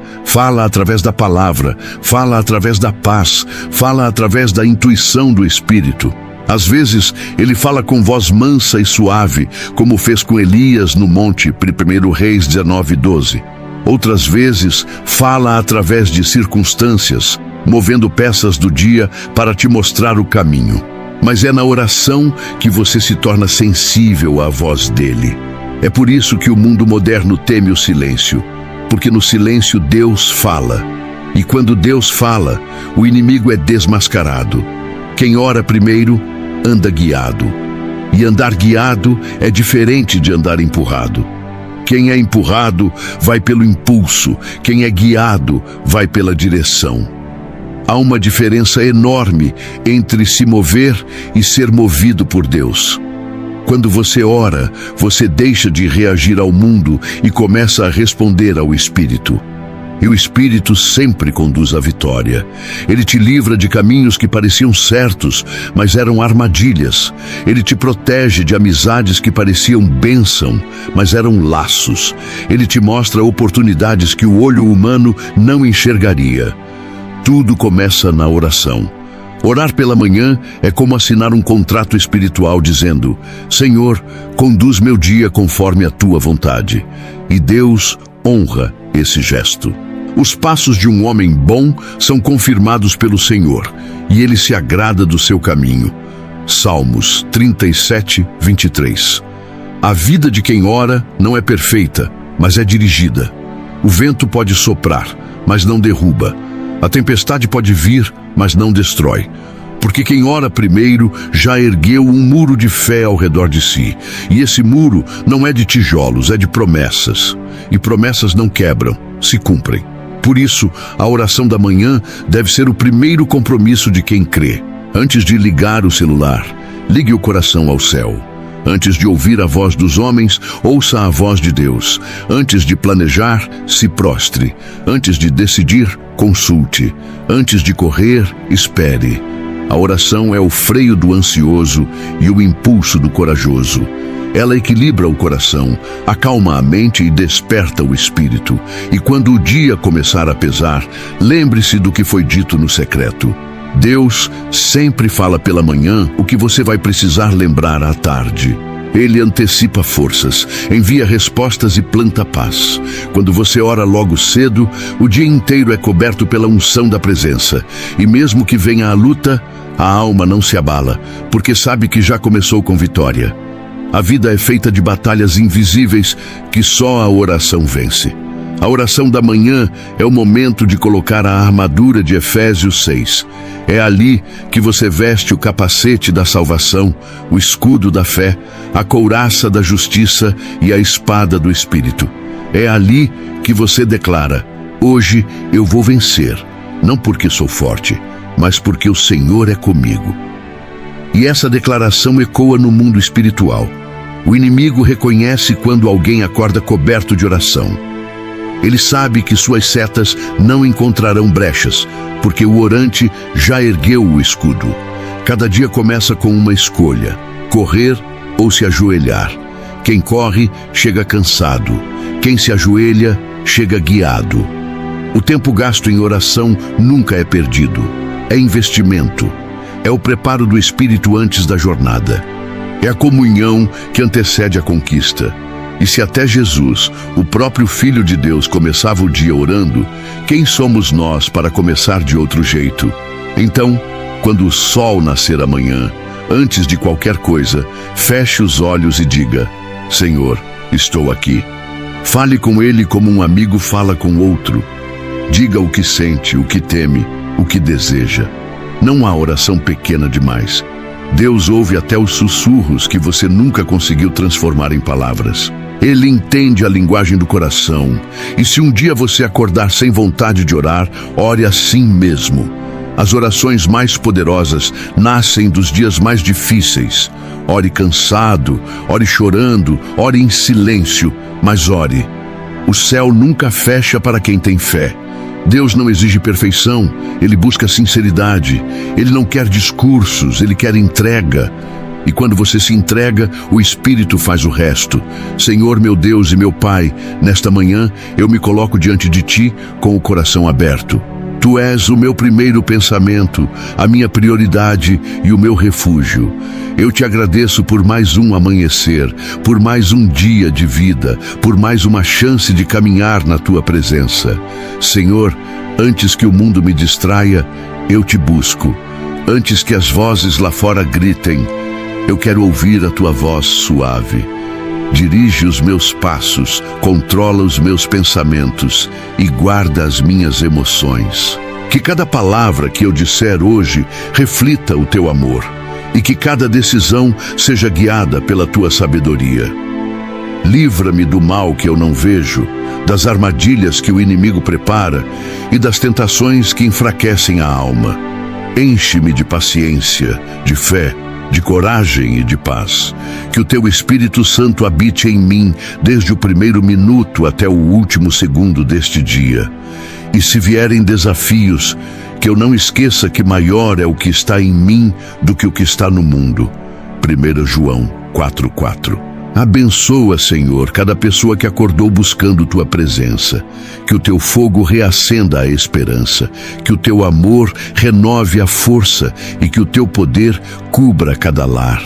através da palavra, fala através da paz, fala através da intuição do Espírito. Às vezes, Ele fala com voz mansa e suave, como fez com Elias no monte, 1 Reis 19:12. Outras vezes, fala através de circunstâncias, movendo peças do dia para te mostrar o caminho. Mas é na oração que você se torna sensível à voz dele. É por isso que o mundo moderno teme o silêncio, porque no silêncio Deus fala. E quando Deus fala, o inimigo é desmascarado. Quem ora primeiro, anda guiado. E andar guiado é diferente de andar empurrado. Quem é empurrado vai pelo impulso, quem é guiado vai pela direção. Há uma diferença enorme entre se mover e ser movido por Deus. Quando você ora, você deixa de reagir ao mundo e começa a responder ao Espírito. E o Espírito sempre conduz à vitória. Ele te livra de caminhos que pareciam certos, mas eram armadilhas. Ele te protege de amizades que pareciam bênção, mas eram laços. Ele te mostra oportunidades que o olho humano não enxergaria. Tudo começa na oração. Orar pela manhã é como assinar um contrato espiritual dizendo: Senhor, conduz meu dia conforme a tua vontade. E Deus honra esse gesto. Os passos de um homem bom são confirmados pelo Senhor, e Ele se agrada do seu caminho. Salmos 37:23. A vida de quem ora não é perfeita, mas é dirigida. O vento pode soprar, mas não derruba. A tempestade pode vir, mas não destrói. Porque quem ora primeiro já ergueu um muro de fé ao redor de si. E esse muro não é de tijolos, é de promessas. E promessas não quebram, se cumprem. Por isso, a oração da manhã deve ser o primeiro compromisso de quem crê. Antes de ligar o celular, ligue o coração ao céu. Antes de ouvir a voz dos homens, ouça a voz de Deus. Antes de planejar, se prostre. Antes de decidir, consulte. Antes de correr, espere. A oração é o freio do ansioso e o impulso do corajoso. Ela equilibra o coração, acalma a mente e desperta o espírito. E quando o dia começar a pesar, lembre-se do que foi dito no secreto. Deus sempre fala pela manhã o que você vai precisar lembrar à tarde. Ele antecipa forças, envia respostas e planta paz. Quando você ora logo cedo, o dia inteiro é coberto pela unção da presença. E mesmo que venha a luta, a alma não se abala, porque sabe que já começou com vitória. A vida é feita de batalhas invisíveis que só a oração vence. A oração da manhã é o momento de colocar a armadura de Efésios 6. É ali que você veste o capacete da salvação, o escudo da fé, a couraça da justiça e a espada do Espírito. É ali que você declara: hoje eu vou vencer, não porque sou forte, mas porque o Senhor é comigo. E essa declaração ecoa no mundo espiritual. O inimigo reconhece quando alguém acorda coberto de oração. Ele sabe que suas setas não encontrarão brechas, porque o orante já ergueu o escudo. Cada dia começa com uma escolha: correr ou se ajoelhar. Quem corre chega cansado. Quem se ajoelha chega guiado. O tempo gasto em oração nunca é perdido. É investimento. É o preparo do espírito antes da jornada. É a comunhão que antecede a conquista. E se até Jesus, o próprio Filho de Deus, começava o dia orando, quem somos nós para começar de outro jeito? Então, quando o sol nascer amanhã, antes de qualquer coisa, feche os olhos e diga: Senhor, estou aqui. Fale com Ele como um amigo fala com outro. Diga o que sente, o que teme, o que deseja. Não há oração pequena demais. Deus ouve até os sussurros que você nunca conseguiu transformar em palavras. Ele entende a linguagem do coração. E se um dia você acordar sem vontade de orar, ore assim mesmo. As orações mais poderosas nascem dos dias mais difíceis. Ore cansado, ore chorando, ore em silêncio, mas ore. O céu nunca fecha para quem tem fé. Deus não exige perfeição, Ele busca sinceridade. Ele não quer discursos, Ele quer entrega. E quando você se entrega, o Espírito faz o resto. Senhor, meu Deus e meu Pai, nesta manhã eu me coloco diante de Ti com o coração aberto. Tu és o meu primeiro pensamento, a minha prioridade e o meu refúgio. Eu te agradeço por mais um amanhecer, por mais um dia de vida, por mais uma chance de caminhar na Tua presença. Senhor, antes que o mundo me distraia, eu te busco. Antes que as vozes lá fora gritem, eu quero ouvir a Tua voz suave. Dirige os meus passos, controla os meus pensamentos e guarda as minhas emoções. Que cada palavra que eu disser hoje reflita o Teu amor e que cada decisão seja guiada pela Tua sabedoria. Livra-me do mal que eu não vejo, das armadilhas que o inimigo prepara e das tentações que enfraquecem a alma. Enche-me de paciência, de fé, de coragem e de paz. Que o Teu Espírito Santo habite em mim desde o primeiro minuto até o último segundo deste dia. E se vierem desafios, que eu não esqueça que maior é o que está em mim do que o que está no mundo. 1 João 4:4. Abençoa, Senhor, cada pessoa que acordou buscando Tua presença. Que o Teu fogo reacenda a esperança. Que o Teu amor renove a força e que o Teu poder cubra cada lar.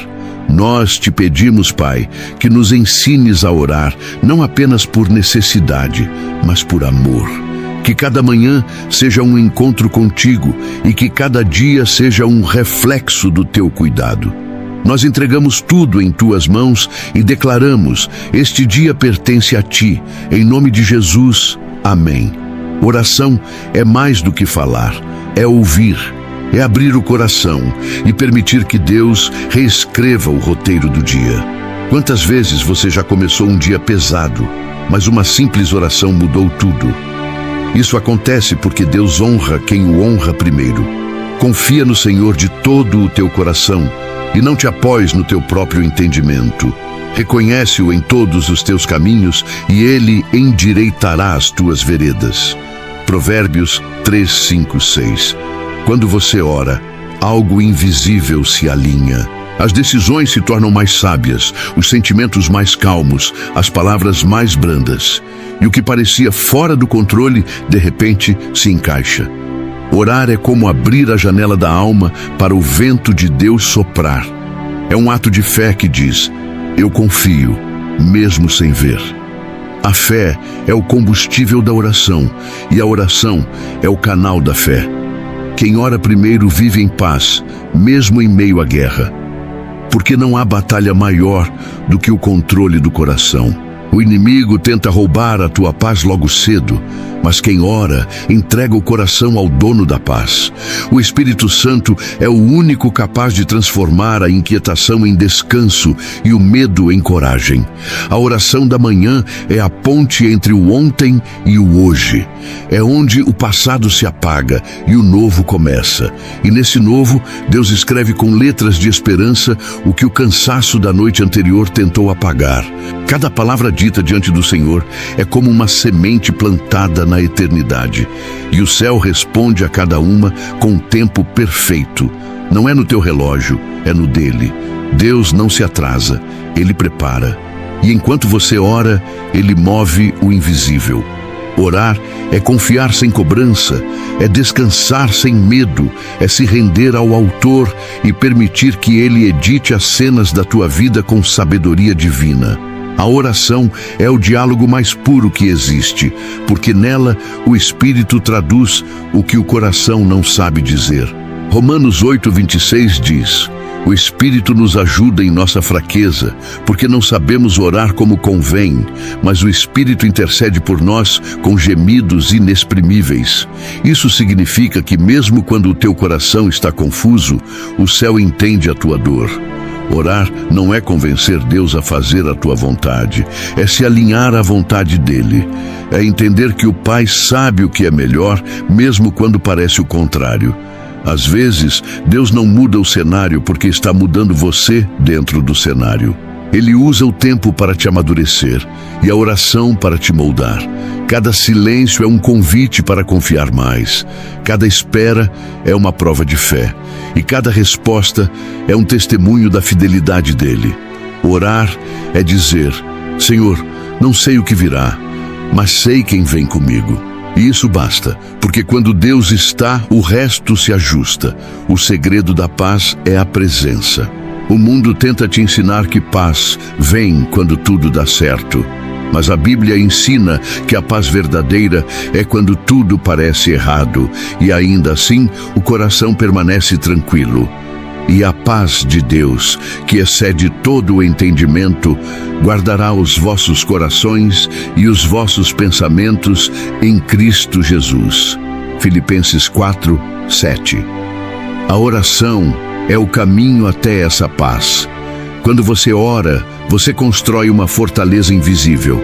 Nós te pedimos, Pai, que nos ensines a orar, não apenas por necessidade, mas por amor. Que cada manhã seja um encontro contigo e que cada dia seja um reflexo do Teu cuidado. Nós entregamos tudo em Tuas mãos e declaramos: este dia pertence a Ti, em nome de Jesus. Amém. Oração é mais do que falar, é ouvir, é abrir o coração e permitir que Deus reescreva o roteiro do dia. Quantas vezes você já começou um dia pesado, mas uma simples oração mudou tudo? Isso acontece porque Deus honra quem o honra primeiro. Confia no Senhor de todo o teu coração e não te apoies no teu próprio entendimento. Reconhece-o em todos os teus caminhos e Ele endireitará as tuas veredas. Provérbios 3, 5, 6. Quando você ora, algo invisível se alinha. As decisões se tornam mais sábias, os sentimentos mais calmos, as palavras mais brandas. E o que parecia fora do controle, de repente, se encaixa. Orar é como abrir a janela da alma para o vento de Deus soprar. É um ato de fé que diz: eu confio, mesmo sem ver. A fé é o combustível da oração, e a oração é o canal da fé. Quem ora primeiro vive em paz, mesmo em meio à guerra. Porque não há batalha maior do que o controle do coração. O inimigo tenta roubar a tua paz logo cedo, Mas quem ora, entrega o coração ao dono da paz. O Espírito Santo é o único capaz de transformar a inquietação em descanso e o medo em coragem. A oração da manhã é a ponte entre o ontem e o hoje. É onde o passado se apaga e o novo começa. E nesse novo, Deus escreve com letras de esperança o que o cansaço da noite anterior tentou apagar. Cada palavra dita diante do Senhor é como uma semente plantada na eternidade. E o céu responde a cada uma com um tempo perfeito. Não é no teu relógio, é no dele. Deus não se atrasa, ele prepara. E enquanto você ora, ele move o invisível. Orar é confiar sem cobrança, é descansar sem medo, é se render ao Autor e permitir que Ele edite as cenas da tua vida com sabedoria divina. A oração é o diálogo mais puro que existe, porque nela o Espírito traduz o que o coração não sabe dizer. Romanos 8:26 diz: o Espírito nos ajuda em nossa fraqueza, porque não sabemos orar como convém, mas o Espírito intercede por nós com gemidos inexprimíveis. Isso significa que mesmo quando o teu coração está confuso, o céu entende a tua dor. Orar não é convencer Deus a fazer a tua vontade, é se alinhar à vontade dele. É entender que o Pai sabe o que é melhor, mesmo quando parece o contrário. Às vezes, Deus não muda o cenário porque está mudando você dentro do cenário. Ele usa o tempo para te amadurecer e a oração para te moldar. Cada silêncio é um convite para confiar mais. Cada espera é uma prova de fé. E cada resposta é um testemunho da fidelidade dele. Orar é dizer: Senhor, não sei o que virá, mas sei quem vem comigo. E isso basta, porque quando Deus está, o resto se ajusta. O segredo da paz é a presença. O mundo tenta te ensinar que paz vem quando tudo dá certo. Mas a Bíblia ensina que a paz verdadeira é quando tudo parece errado, e ainda assim o coração permanece tranquilo. E a paz de Deus, que excede todo o entendimento, guardará os vossos corações e os vossos pensamentos em Cristo Jesus. Filipenses 4:7. A oração é o caminho até essa paz. Quando você ora, você constrói uma fortaleza invisível.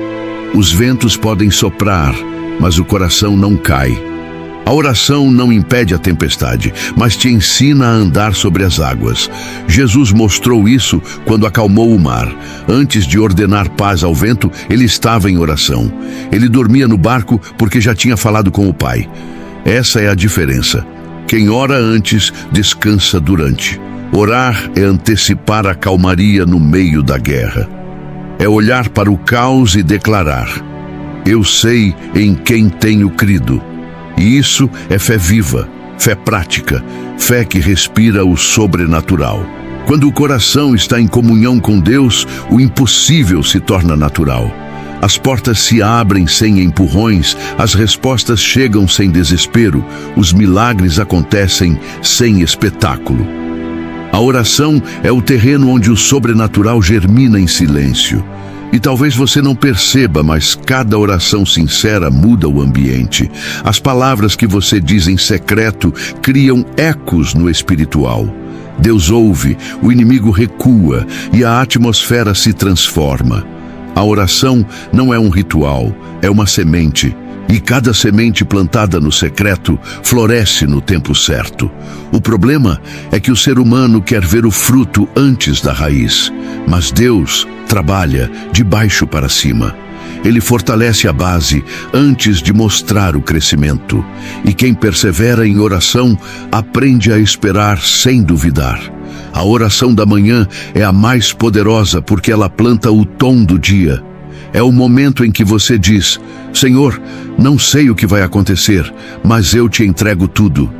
Os ventos podem soprar, mas o coração não cai. A oração não impede a tempestade, mas te ensina a andar sobre as águas. Jesus mostrou isso quando acalmou o mar. Antes de ordenar paz ao vento, ele estava em oração. Ele dormia no barco porque já tinha falado com o Pai. Essa é a diferença. Quem ora antes, descansa durante. Orar é antecipar a calmaria no meio da guerra. É olhar para o caos e declarar: eu sei em quem tenho crido. E isso é fé viva, fé prática, fé que respira o sobrenatural. Quando o coração está em comunhão com Deus, o impossível se torna natural. As portas se abrem sem empurrões, as respostas chegam sem desespero, os milagres acontecem sem espetáculo. A oração é o terreno onde o sobrenatural germina em silêncio. E talvez você não perceba, mas cada oração sincera muda o ambiente. As palavras que você diz em secreto criam ecos no espiritual. Deus ouve, o inimigo recua e a atmosfera se transforma. A oração não é um ritual, é uma semente. E cada semente plantada no secreto floresce no tempo certo. O problema é que o ser humano quer ver o fruto antes da raiz. Mas Deus trabalha de baixo para cima. Ele fortalece a base antes de mostrar o crescimento. E quem persevera em oração aprende a esperar sem duvidar. A oração da manhã é a mais poderosa porque ela planta o tom do dia. É o momento em que você diz: Senhor, não sei o que vai acontecer, mas eu te entrego tudo.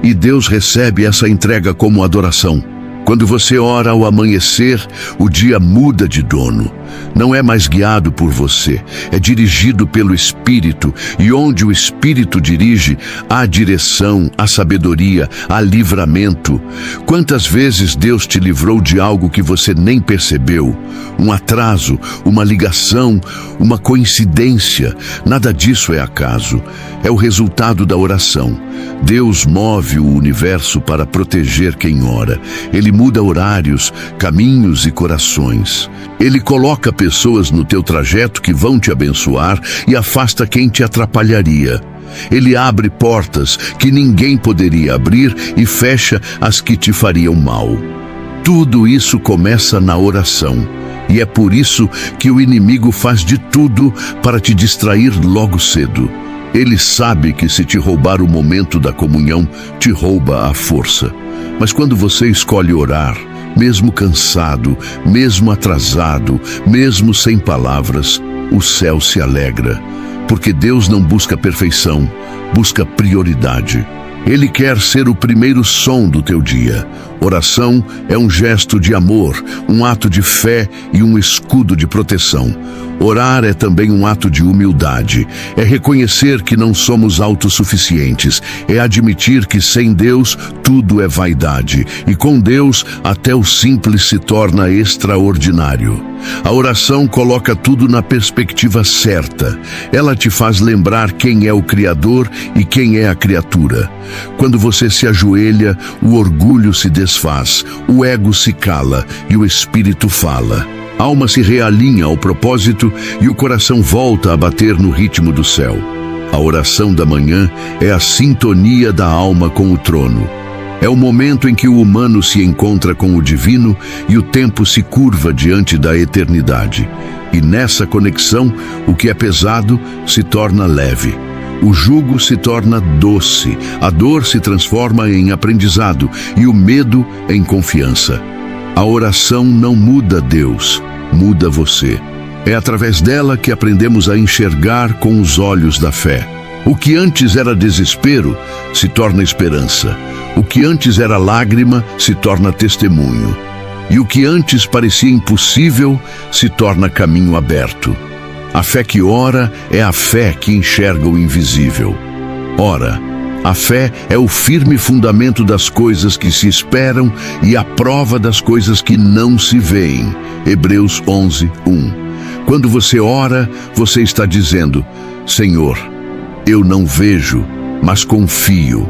E Deus recebe essa entrega como adoração. Quando você ora ao amanhecer, o dia muda de dono. Não é mais guiado por você, é dirigido pelo Espírito, e onde o Espírito dirige, há direção, há sabedoria, há livramento. Quantas vezes Deus te livrou de algo que você nem percebeu? Um atraso, uma ligação, uma coincidência. Nada disso é acaso. É o resultado da oração. Deus move o universo para proteger quem ora. Ele muda horários, caminhos e corações. Ele coloca pessoas no teu trajeto que vão te abençoar e afasta quem te atrapalharia. Ele abre portas que ninguém poderia abrir e fecha as que te fariam mal. Tudo isso começa na oração. E é por isso que o inimigo faz de tudo para te distrair logo cedo. Ele sabe que se te roubar o momento da comunhão, te rouba a força. Mas quando você escolhe orar, mesmo cansado, mesmo atrasado, mesmo sem palavras, o céu se alegra. Porque Deus não busca perfeição, busca prioridade. Ele quer ser o primeiro som do teu dia. Oração é um gesto de amor, um ato de fé e um escudo de proteção. Orar é também um ato de humildade. É reconhecer que não somos autossuficientes. É admitir que sem Deus tudo é vaidade. E com Deus até o simples se torna extraordinário. A oração coloca tudo na perspectiva certa. Ela te faz lembrar quem é o Criador e quem é a criatura. Quando você se ajoelha, o orgulho se desfaz, o ego se cala e o espírito fala. A alma se realinha ao propósito e o coração volta a bater no ritmo do céu. A oração da manhã é a sintonia da alma com o trono. É o momento em que o humano se encontra com o divino e o tempo se curva diante da eternidade. E nessa conexão, o que é pesado se torna leve. O jugo se torna doce, a dor se transforma em aprendizado e o medo em confiança. A oração não muda Deus, muda você. É através dela que aprendemos a enxergar com os olhos da fé. O que antes era desespero se torna esperança. O que antes era lágrima se torna testemunho. E o que antes parecia impossível se torna caminho aberto. A fé que ora é a fé que enxerga o invisível. Ora, a fé é o firme fundamento das coisas que se esperam e a prova das coisas que não se veem. Hebreus 11, 1. Quando você ora, você está dizendo: Senhor, eu não vejo, mas confio.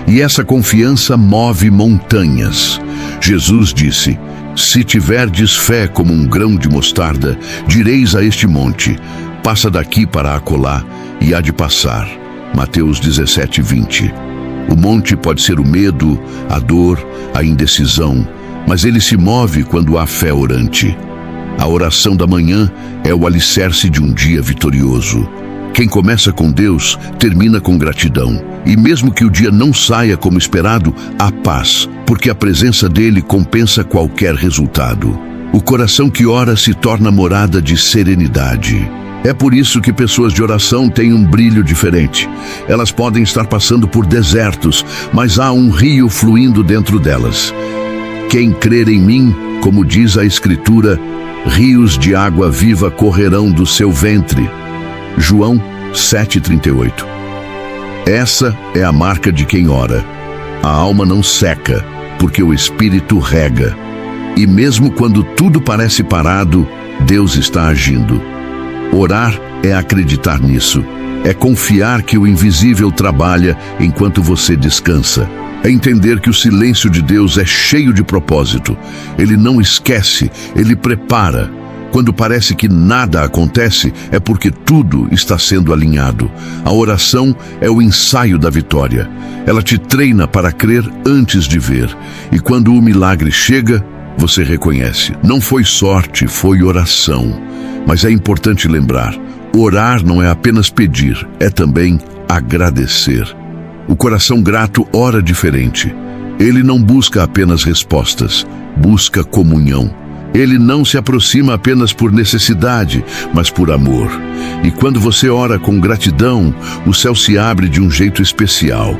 E essa confiança move montanhas. Jesus disse: se tiverdes fé como um grão de mostarda, direis a este monte: passa daqui para acolá, e há de passar. Mateus 17, 20. O monte pode ser o medo, a dor, a indecisão, mas ele se move quando há fé orante. A oração da manhã é o alicerce de um dia vitorioso. Quem começa com Deus, termina com gratidão. E mesmo que o dia não saia como esperado, há paz, porque a presença dele compensa qualquer resultado. O coração que ora se torna morada de serenidade. É por isso que pessoas de oração têm um brilho diferente. Elas podem estar passando por desertos, mas há um rio fluindo dentro delas. Quem crer em mim, como diz a Escritura, rios de água viva correrão do seu ventre. João 7,38. Essa é a marca de quem ora. A alma não seca, porque o Espírito rega. E mesmo quando tudo parece parado, Deus está agindo. Orar é acreditar nisso. É confiar que o invisível trabalha enquanto você descansa. É entender que o silêncio de Deus é cheio de propósito. Ele não esquece, ele prepara. Quando parece que nada acontece, é porque tudo está sendo alinhado. A oração é o ensaio da vitória. Ela te treina para crer antes de ver. E quando o milagre chega, você reconhece. Não foi sorte, foi oração. Mas é importante lembrar, orar não é apenas pedir, é também agradecer. O coração grato ora diferente. Ele não busca apenas respostas, busca comunhão. Ele não se aproxima apenas por necessidade, mas por amor. E quando você ora com gratidão, o céu se abre de um jeito especial.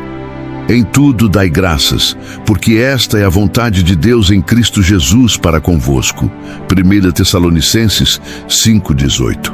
Em tudo dai graças, porque esta é a vontade de Deus em Cristo Jesus para convosco. 1 Tessalonicenses 5,18.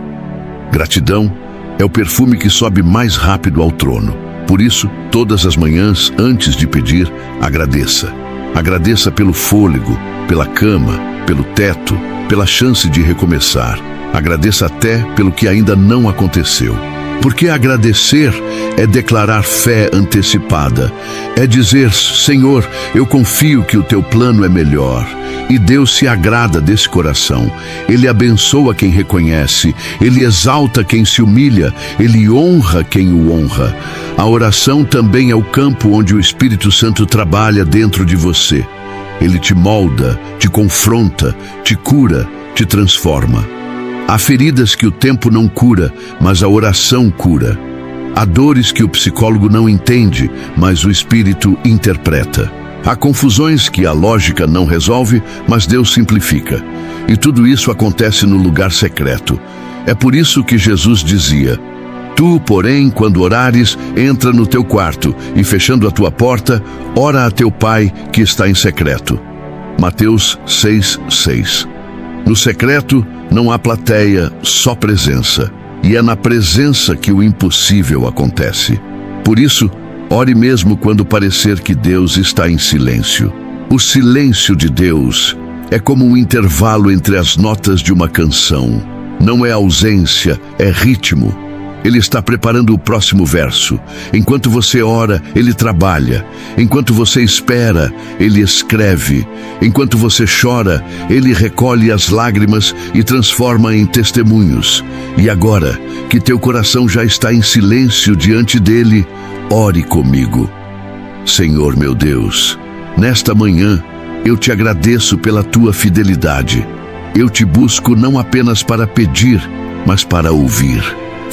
Gratidão é o perfume que sobe mais rápido ao trono. Por isso, todas as manhãs, antes de pedir, agradeça. Agradeça pelo fôlego, pela cama, pelo teto, pela chance de recomeçar. Agradeça até pelo que ainda não aconteceu. Porque agradecer é declarar fé antecipada. É dizer, Senhor, eu confio que o teu plano é melhor. E Deus se agrada desse coração. Ele abençoa quem reconhece. Ele exalta quem se humilha. Ele honra quem o honra. A oração também é o campo onde o Espírito Santo trabalha dentro de você. Ele te molda, te confronta, te cura, te transforma. Há feridas que o tempo não cura, mas a oração cura. Há dores que o psicólogo não entende, mas o Espírito interpreta. Há confusões que a lógica não resolve, mas Deus simplifica. E tudo isso acontece no lugar secreto. É por isso que Jesus dizia: Tu, porém, quando orares, entra no teu quarto e, fechando a tua porta, ora a teu Pai que está em secreto. Mateus 6,6. No secreto não há plateia, só presença. E é na presença que o impossível acontece. Por isso, ore mesmo quando parecer que Deus está em silêncio. O silêncio de Deus é como um intervalo entre as notas de uma canção. Não é ausência, é ritmo. Ele está preparando o próximo verso. Enquanto você ora, Ele trabalha. Enquanto você espera, Ele escreve. Enquanto você chora, Ele recolhe as lágrimas e transforma em testemunhos. E agora, que teu coração já está em silêncio diante dEle, ore comigo. Senhor meu Deus, nesta manhã, eu te agradeço pela tua fidelidade. Eu te busco não apenas para pedir, mas para ouvir.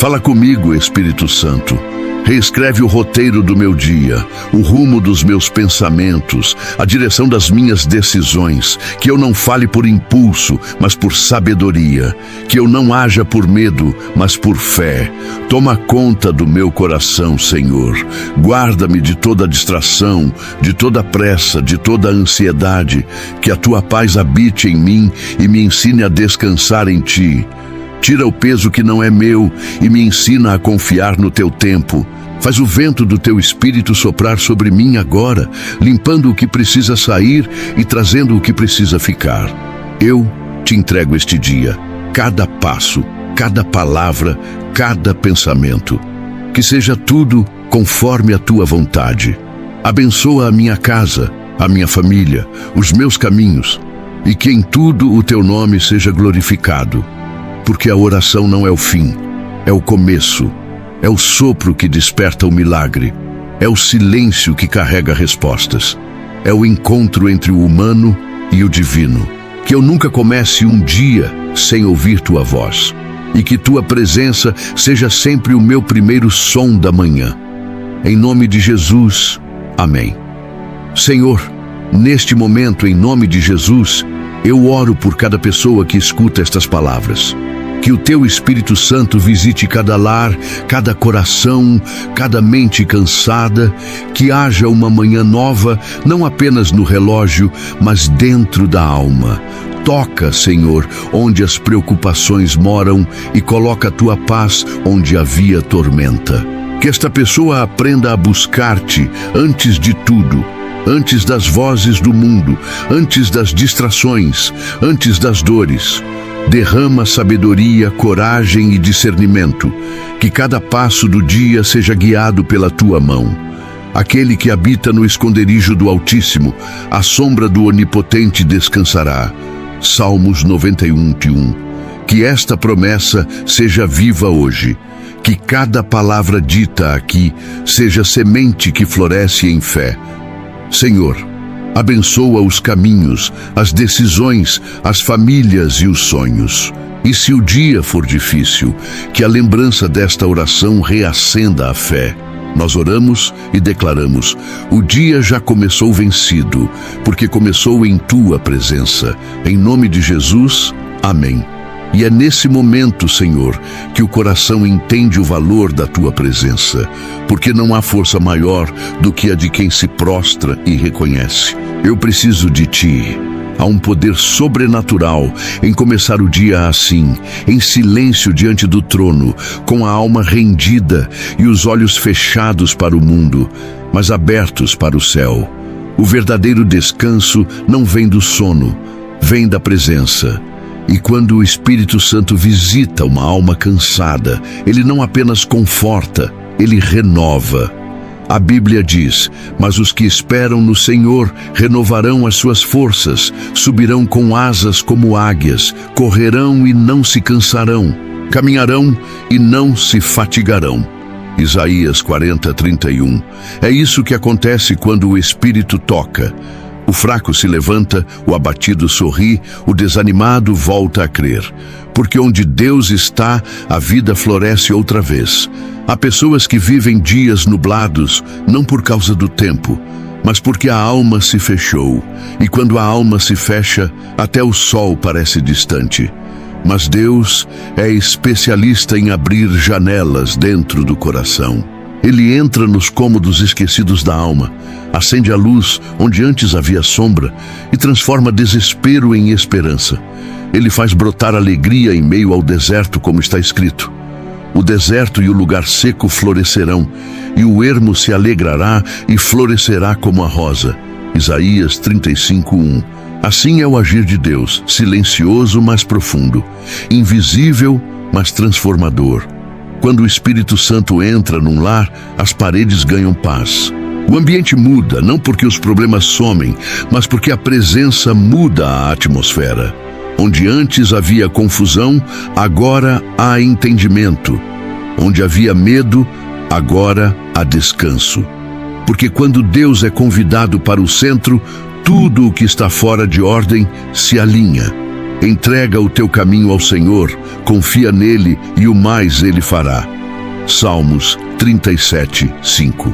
Fala comigo, Espírito Santo. Reescreve o roteiro do meu dia, o rumo dos meus pensamentos, a direção das minhas decisões. Que eu não fale por impulso, mas por sabedoria. Que eu não haja por medo, mas por fé. Toma conta do meu coração, Senhor. Guarda-me de toda distração, de toda pressa, de toda ansiedade. Que a tua paz habite em mim e me ensine a descansar em ti. Tira o peso que não é meu e me ensina a confiar no teu tempo. Faz o vento do teu Espírito soprar sobre mim agora, limpando o que precisa sair e trazendo o que precisa ficar. Eu te entrego este dia, cada passo, cada palavra, cada pensamento. Que seja tudo conforme a tua vontade. Abençoa a minha casa, a minha família, os meus caminhos, e que em tudo o teu nome seja glorificado. Porque a oração não é o fim, é o começo, é o sopro que desperta o milagre, é o silêncio que carrega respostas, é o encontro entre o humano e o divino. Que eu nunca comece um dia sem ouvir tua voz, e que tua presença seja sempre o meu primeiro som da manhã. Em nome de Jesus, amém. Senhor, neste momento, em nome de Jesus, eu oro por cada pessoa que escuta estas palavras. Que o teu Espírito Santo visite cada lar, cada coração, cada mente cansada. Que haja uma manhã nova, não apenas no relógio, mas dentro da alma. Toca, Senhor, onde as preocupações moram e coloca a tua paz onde havia tormenta. Que esta pessoa aprenda a buscar-te antes de tudo. Antes das vozes do mundo, antes das distrações, antes das dores. Derrama sabedoria, coragem e discernimento. Que cada passo do dia seja guiado pela tua mão. Aquele que habita no esconderijo do Altíssimo, à sombra do Onipotente descansará. Salmos 91:1. Que esta promessa seja viva hoje. Que cada palavra dita aqui seja semente que floresce em fé. Senhor, abençoa os caminhos, as decisões, as famílias e os sonhos. E se o dia for difícil, que a lembrança desta oração reacenda a fé. Nós oramos e declaramos: o dia já começou vencido, porque começou em tua presença. Em nome de Jesus, amém. E é nesse momento, Senhor, que o coração entende o valor da Tua presença, porque não há força maior do que a de quem se prostra e reconhece. Eu preciso de Ti. Há um poder sobrenatural em começar o dia assim, em silêncio diante do trono, com a alma rendida e os olhos fechados para o mundo, mas abertos para o céu. O verdadeiro descanso não vem do sono, vem da presença. E quando o Espírito Santo visita uma alma cansada, ele não apenas conforta, ele renova. A Bíblia diz: mas os que esperam no Senhor renovarão as suas forças, subirão com asas como águias, correrão e não se cansarão, caminharão e não se fatigarão. Isaías 40:31. É isso que acontece quando o Espírito toca. O fraco se levanta, o abatido sorri, o desanimado volta a crer. Porque onde Deus está, a vida floresce outra vez. Há pessoas que vivem dias nublados, não por causa do tempo, mas porque a alma se fechou. E quando a alma se fecha, até o sol parece distante. Mas Deus é especialista em abrir janelas dentro do coração. Ele entra nos cômodos esquecidos da alma, acende a luz onde antes havia sombra e transforma desespero em esperança. Ele faz brotar alegria em meio ao deserto, como está escrito: o deserto e o lugar seco florescerão, e o ermo se alegrará e florescerá como a rosa. Isaías 35:1. Assim é o agir de Deus, silencioso, mas profundo, invisível, mas transformador. Quando o Espírito Santo entra num lar, as paredes ganham paz. O ambiente muda, não porque os problemas somem, mas porque a presença muda a atmosfera. Onde antes havia confusão, agora há entendimento. Onde havia medo, agora há descanso. Porque quando Deus é convidado para o centro, tudo o que está fora de ordem se alinha. Entrega o teu caminho ao Senhor, confia nele e o mais ele fará. Salmos 37:5.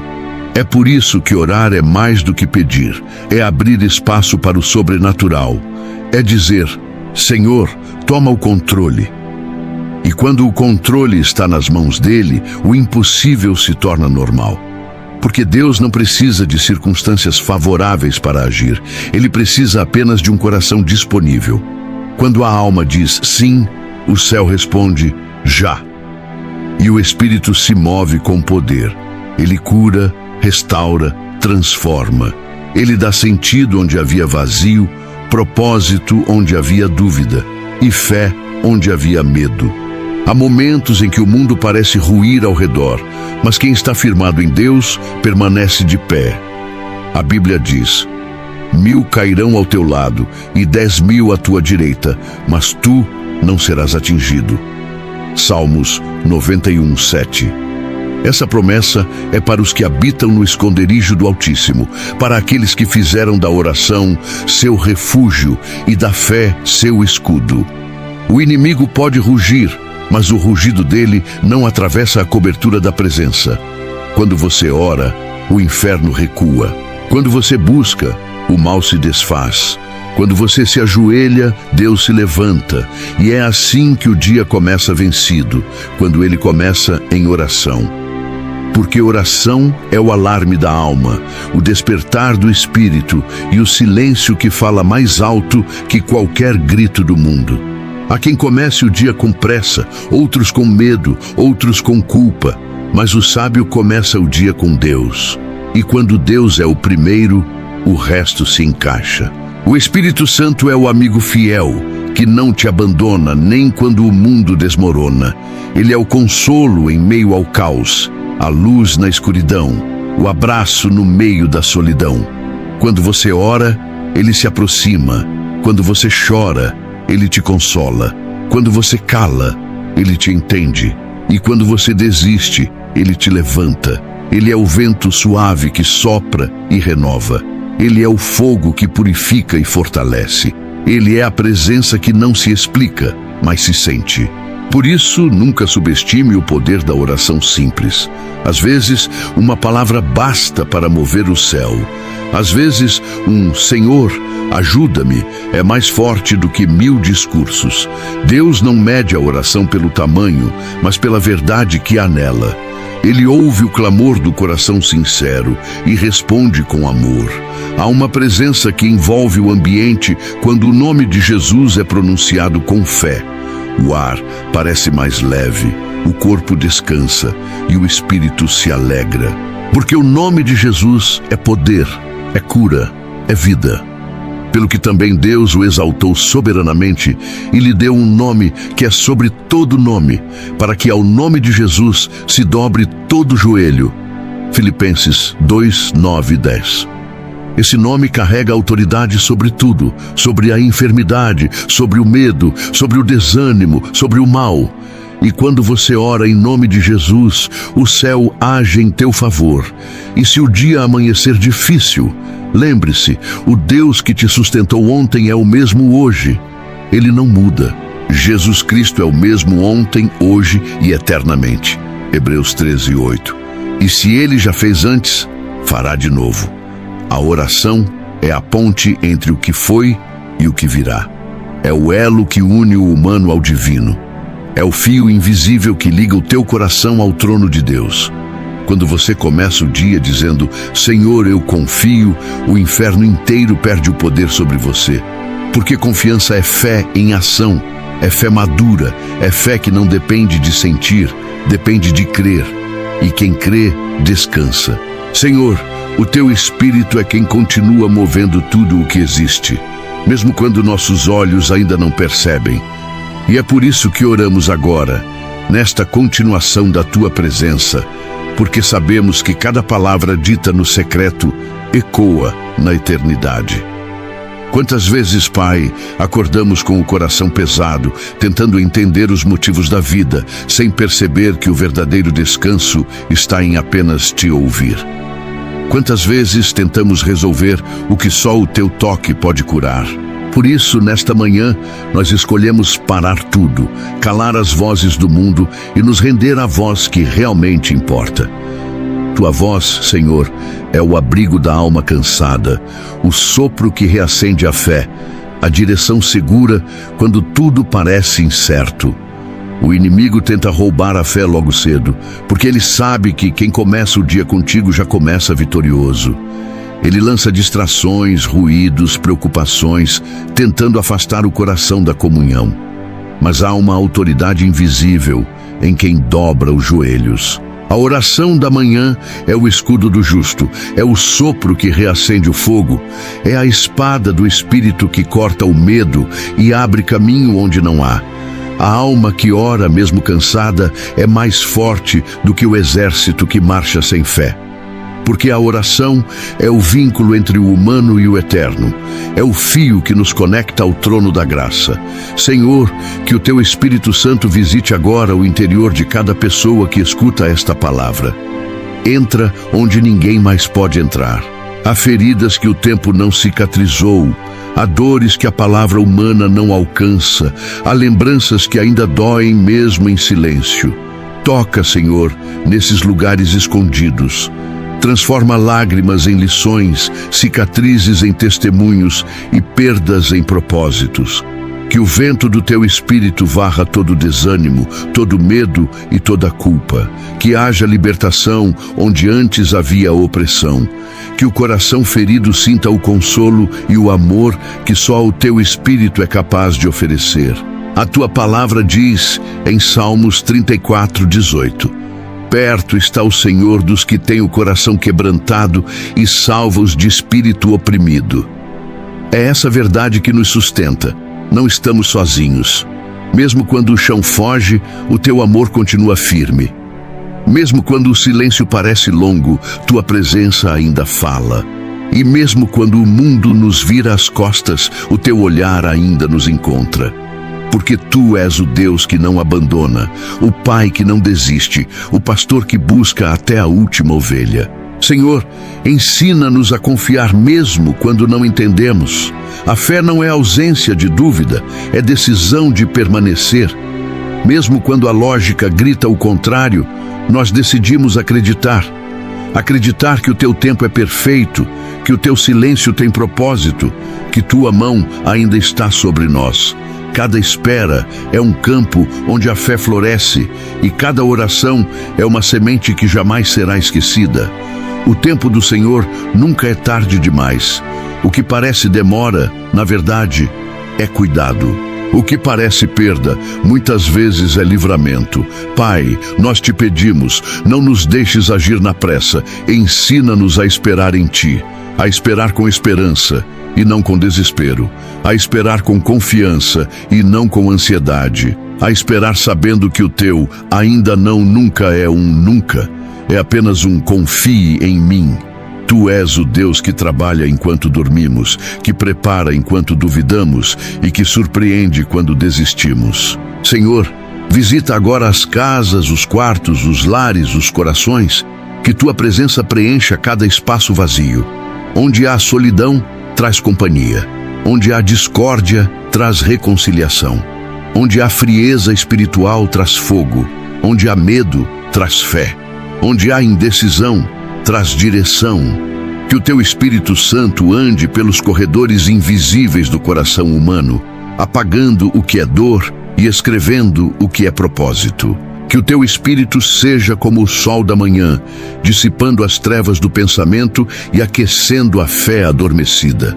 É por isso que orar é mais do que pedir, é abrir espaço para o sobrenatural. É dizer: Senhor, toma o controle. E quando o controle está nas mãos dele, o impossível se torna normal. Porque Deus não precisa de circunstâncias favoráveis para agir, ele precisa apenas de um coração disponível. Quando a alma diz sim, o céu responde já. E o Espírito se move com poder. Ele cura, restaura, transforma. Ele dá sentido onde havia vazio, propósito onde havia dúvida e fé onde havia medo. Há momentos em que o mundo parece ruir ao redor, mas quem está firmado em Deus permanece de pé. A Bíblia diz: 1000 cairão ao teu lado e 10.000 à tua direita, mas tu não serás atingido. Salmos 91:7. Essa promessa é para os que habitam no esconderijo do Altíssimo, para aqueles que fizeram da oração seu refúgio e da fé seu escudo. O inimigo pode rugir, mas o rugido dele não atravessa a cobertura da presença. Quando você ora, o inferno recua. Quando você busca, o mal se desfaz. Quando você se ajoelha, Deus se levanta. E é assim que o dia começa vencido, quando ele começa em oração. Porque oração é o alarme da alma, o despertar do espírito e o silêncio que fala mais alto que qualquer grito do mundo. Há quem comece o dia com pressa, outros com medo, outros com culpa, mas o sábio começa o dia com Deus. E quando Deus é o primeiro, o resto se encaixa. O Espírito Santo é o amigo fiel, que não te abandona nem quando o mundo desmorona. Ele é o consolo em meio ao caos, a luz na escuridão, o abraço no meio da solidão. Quando você ora, ele se aproxima. Quando você chora, ele te consola. Quando você cala, ele te entende. E quando você desiste, ele te levanta. Ele é o vento suave que sopra e renova. Ele é o fogo que purifica e fortalece. Ele é a presença que não se explica, mas se sente. Por isso, nunca subestime o poder da oração simples. Às vezes, uma palavra basta para mover o céu. Às vezes, um Senhor, ajuda-me, é mais forte do que 1000 discursos. Deus não mede a oração pelo tamanho, mas pela verdade que há nela. Ele ouve o clamor do coração sincero e responde com amor. Há uma presença que envolve o ambiente quando o nome de Jesus é pronunciado com fé. O ar parece mais leve, o corpo descansa e o espírito se alegra. Porque o nome de Jesus é poder, é cura, é vida. Pelo que também Deus o exaltou soberanamente e lhe deu um nome que é sobre todo nome, para que ao nome de Jesus se dobre todo joelho. Filipenses 2, 9 e 10. Esse nome carrega autoridade sobre tudo, sobre a enfermidade, sobre o medo, sobre o desânimo, sobre o mal. E quando você ora em nome de Jesus, o céu age em teu favor. E se o dia amanhecer difícil, lembre-se, o Deus que te sustentou ontem é o mesmo hoje. Ele não muda. Jesus Cristo é o mesmo ontem, hoje e eternamente. Hebreus 13, 8. E se Ele já fez antes, fará de novo. A oração é a ponte entre o que foi e o que virá. É o elo que une o humano ao divino. É o fio invisível que liga o teu coração ao trono de Deus. Quando você começa o dia dizendo, Senhor, eu confio, o inferno inteiro perde o poder sobre você. Porque confiança é fé em ação, é fé madura, é fé que não depende de sentir, depende de crer. E quem crê, descansa. Senhor, o teu Espírito é quem continua movendo tudo o que existe, mesmo quando nossos olhos ainda não percebem. E é por isso que oramos agora, nesta continuação da tua presença, porque sabemos que cada palavra dita no secreto ecoa na eternidade. Quantas vezes, Pai, acordamos com o coração pesado, tentando entender os motivos da vida, sem perceber que o verdadeiro descanso está em apenas te ouvir. Quantas vezes tentamos resolver o que só o teu toque pode curar. Por isso, nesta manhã, nós escolhemos parar tudo, calar as vozes do mundo e nos render à voz que realmente importa. Tua voz, Senhor, é o abrigo da alma cansada, o sopro que reacende a fé, a direção segura quando tudo parece incerto. O inimigo tenta roubar a fé logo cedo, porque ele sabe que quem começa o dia contigo já começa vitorioso. Ele lança distrações, ruídos, preocupações, tentando afastar o coração da comunhão. Mas há uma autoridade invisível em quem dobra os joelhos. A oração da manhã é o escudo do justo, é o sopro que reacende o fogo, é a espada do Espírito que corta o medo e abre caminho onde não há. A alma que ora, mesmo cansada, é mais forte do que o exército que marcha sem fé. Porque a oração é o vínculo entre o humano e o eterno. É o fio que nos conecta ao trono da graça. Senhor, que o teu Espírito Santo visite agora o interior de cada pessoa que escuta esta palavra. Entra onde ninguém mais pode entrar. Há feridas que o tempo não cicatrizou. Há dores que a palavra humana não alcança. Há lembranças que ainda doem mesmo em silêncio. Toca, Senhor, nesses lugares escondidos. Transforma lágrimas em lições, cicatrizes em testemunhos e perdas em propósitos. Que o vento do teu Espírito varra todo desânimo, todo medo e toda culpa. Que haja libertação onde antes havia opressão. Que o coração ferido sinta o consolo e o amor que só o teu Espírito é capaz de oferecer. A tua palavra diz em Salmos 34, 18: Perto está o Senhor dos que têm o coração quebrantado e salva os de espírito oprimido. É essa verdade que nos sustenta. Não estamos sozinhos. Mesmo quando o chão foge, o teu amor continua firme. Mesmo quando o silêncio parece longo, tua presença ainda fala. E mesmo quando o mundo nos vira as costas, o teu olhar ainda nos encontra. Porque tu és o Deus que não abandona, o Pai que não desiste, o pastor que busca até a última ovelha. Senhor, ensina-nos a confiar mesmo quando não entendemos. A fé não é ausência de dúvida, é decisão de permanecer. Mesmo quando a lógica grita o contrário, nós decidimos acreditar. Acreditar que o teu tempo é perfeito, que o teu silêncio tem propósito, que tua mão ainda está sobre nós. Cada espera é um campo onde a fé floresce e cada oração é uma semente que jamais será esquecida. O tempo do Senhor nunca é tarde demais. O que parece demora, na verdade, é cuidado. O que parece perda, muitas vezes é livramento. Pai, nós te pedimos, não nos deixes agir na pressa, ensina-nos a esperar em Ti, a esperar com esperança e não com desespero, a esperar com confiança e não com ansiedade, a esperar sabendo que o Teu ainda não nunca é um nunca, é apenas um confie em mim. Tu és o Deus que trabalha enquanto dormimos, que prepara enquanto duvidamos e que surpreende quando desistimos. Senhor, visita agora as casas, os quartos, os lares, os corações, que Tua presença preencha cada espaço vazio. Onde há solidão, traz companhia. Onde há discórdia, traz reconciliação. Onde há frieza espiritual, traz fogo. Onde há medo, traz fé. Onde há indecisão, traz direção. Que o Teu Espírito Santo ande pelos corredores invisíveis do coração humano, apagando o que é dor e escrevendo o que é propósito. Que o Teu Espírito seja como o sol da manhã, dissipando as trevas do pensamento e aquecendo a fé adormecida.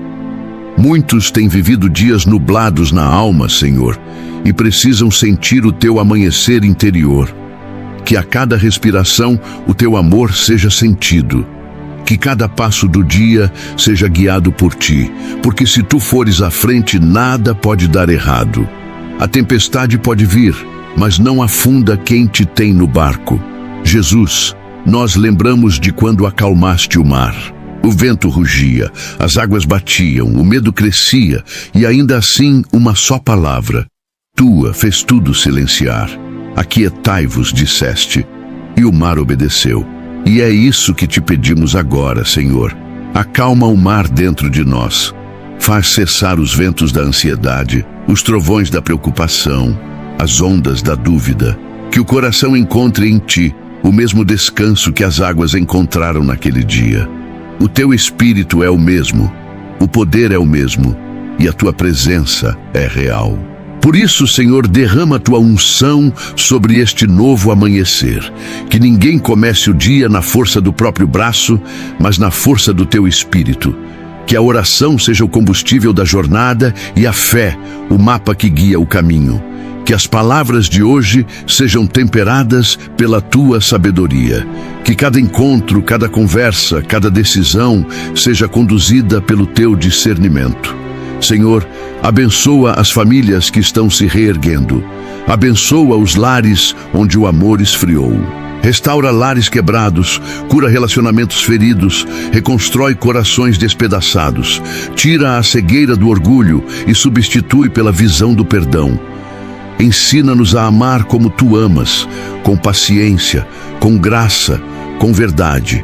Muitos têm vivido dias nublados na alma, Senhor, e precisam sentir o Teu amanhecer interior. Que a cada respiração o Teu amor seja sentido. Que cada passo do dia seja guiado por Ti, porque se Tu fores à frente, nada pode dar errado. A tempestade pode vir, mas não afunda quem Te tem no barco. Jesus, nós lembramos de quando acalmaste o mar. O vento rugia, as águas batiam, o medo crescia, e ainda assim uma só palavra, Tua, fez tudo silenciar. Aquietai-vos, disseste, e o mar obedeceu. E é isso que Te pedimos agora, Senhor. Acalma o mar dentro de nós. Faz cessar os ventos da ansiedade, os trovões da preocupação, as ondas da dúvida. Que o coração encontre em Ti o mesmo descanso que as águas encontraram naquele dia. O Teu Espírito é o mesmo, o poder é o mesmo, e a Tua presença é real. Por isso, Senhor, derrama a Tua unção sobre este novo amanhecer. Que ninguém comece o dia na força do próprio braço, mas na força do Teu Espírito. Que a oração seja o combustível da jornada e a fé, o mapa que guia o caminho. Que as palavras de hoje sejam temperadas pela Tua sabedoria. Que cada encontro, cada conversa, cada decisão seja conduzida pelo Teu discernimento. Senhor, abençoa as famílias que estão se reerguendo. Abençoa os lares onde o amor esfriou. Restaura lares quebrados, cura relacionamentos feridos, reconstrói corações despedaçados. Tira a cegueira do orgulho e substitui pela visão do perdão. Ensina-nos a amar como Tu amas, com paciência, com graça, com verdade.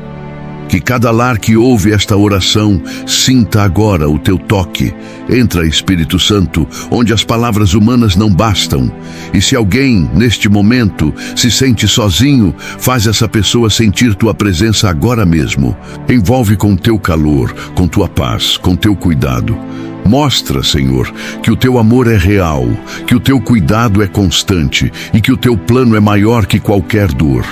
Que cada lar que ouve esta oração sinta agora o Teu toque. Entra, Espírito Santo, onde as palavras humanas não bastam. E se alguém, neste momento, se sente sozinho, faz essa pessoa sentir Tua presença agora mesmo. Envolve com Teu calor, com Tua paz, com Teu cuidado. Mostra, Senhor, que o Teu amor é real, que o Teu cuidado é constante e que o Teu plano é maior que qualquer dor.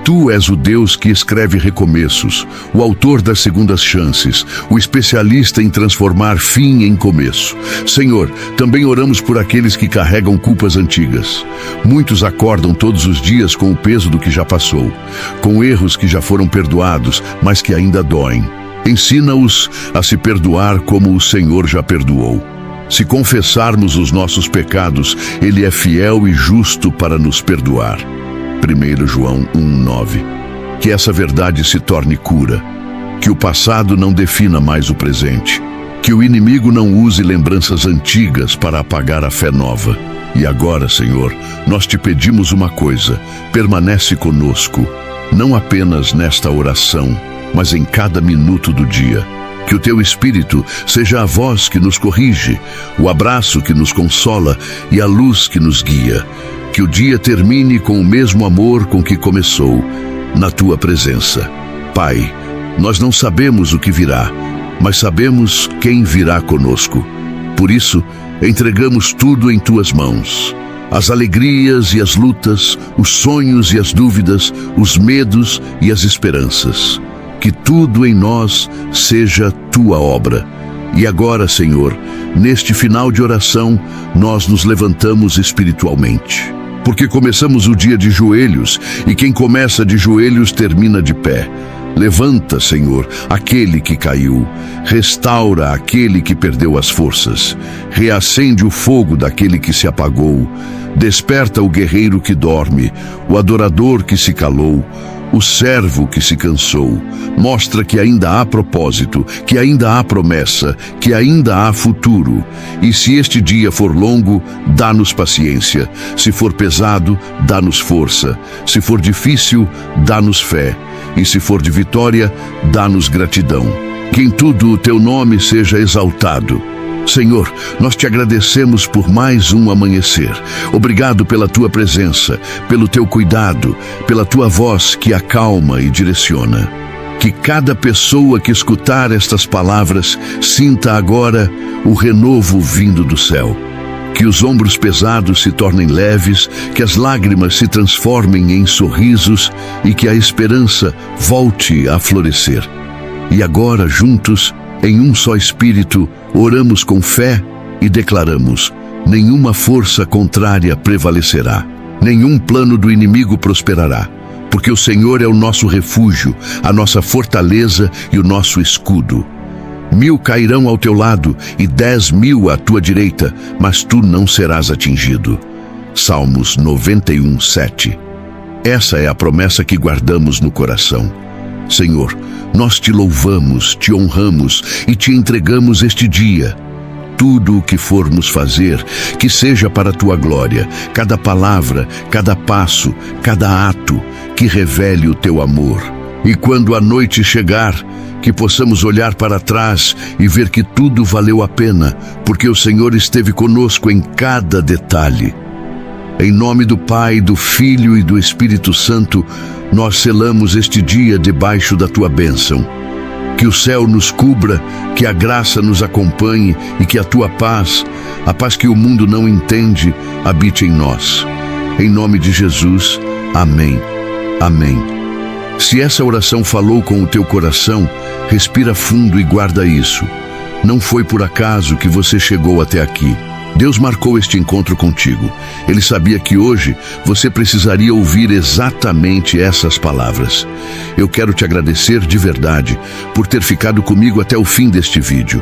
Tu és o Deus que escreve recomeços, o autor das segundas chances, o especialista em transformar fim em começo. Senhor, também oramos por aqueles que carregam culpas antigas. Muitos acordam todos os dias com o peso do que já passou, com erros que já foram perdoados, mas que ainda doem. Ensina-os a se perdoar como o Senhor já perdoou. Se confessarmos os nossos pecados, Ele é fiel e justo para nos perdoar. 1 João 1:9. Que essa verdade se torne cura. Que o passado não defina mais o presente. Que o inimigo não use lembranças antigas para apagar a fé nova. E agora, Senhor, nós Te pedimos uma coisa: permanece conosco, não apenas nesta oração, mas em cada minuto do dia. Que o Teu Espírito seja a voz que nos corrige, o abraço que nos consola e a luz que nos guia. que o dia termine com o mesmo amor com que começou, na tua presença. Pai, nós não sabemos o que virá, mas sabemos quem virá conosco. Por isso, entregamos tudo em tuas mãos. As alegrias e as lutas, os sonhos e as dúvidas, os medos e as esperanças. Que tudo em nós seja tua obra. E agora, Senhor, neste final de oração, nós nos levantamos espiritualmente. Porque começamos o dia de joelhos, e quem começa de joelhos termina de pé. Levanta, Senhor, aquele que caiu. Restaura aquele que perdeu as forças. Reacende o fogo daquele que se apagou. Desperta o guerreiro que dorme, o adorador que se calou, o servo que se cansou. Mostra que ainda há propósito, que ainda há promessa, que ainda há futuro. E se este dia for longo, dá-nos paciência. Se for pesado, dá-nos força. Se for difícil, dá-nos fé. E se for de vitória, dá-nos gratidão. Que em tudo o teu nome seja exaltado. Senhor, nós te agradecemos por mais um amanhecer. Obrigado pela tua presença, pelo teu cuidado, pela tua voz que acalma e direciona. Que cada pessoa que escutar estas palavras sinta agora o renovo vindo do céu. Que os ombros pesados se tornem leves, que as lágrimas se transformem em sorrisos e que a esperança volte a florescer. E agora, juntos, em um só espírito, oramos com fé e declaramos: nenhuma força contrária prevalecerá, nenhum plano do inimigo prosperará, porque o Senhor é o nosso refúgio, a nossa fortaleza e o nosso escudo. 1000 cairão ao teu lado e 10.000 à tua direita, mas tu não serás atingido. Salmos 91:7. Essa é a promessa que guardamos no coração. Senhor, nós te louvamos, te honramos e te entregamos este dia. Tudo o que formos fazer, que seja para a tua glória, cada palavra, cada passo, cada ato, que revele o teu amor. E quando a noite chegar, que possamos olhar para trás e ver que tudo valeu a pena, porque o Senhor esteve conosco em cada detalhe. Em nome do Pai, do Filho e do Espírito Santo, nós selamos este dia debaixo da tua bênção. Que o céu nos cubra, que a graça nos acompanhe e que a tua paz, a paz que o mundo não entende, habite em nós. Em nome de Jesus, amém. Amém. Se essa oração falou com o teu coração, respira fundo e guarda isso. Não foi por acaso que você chegou até aqui. Deus marcou este encontro contigo. Ele sabia que hoje você precisaria ouvir exatamente essas palavras. Eu quero te agradecer de verdade por ter ficado comigo até o fim deste vídeo.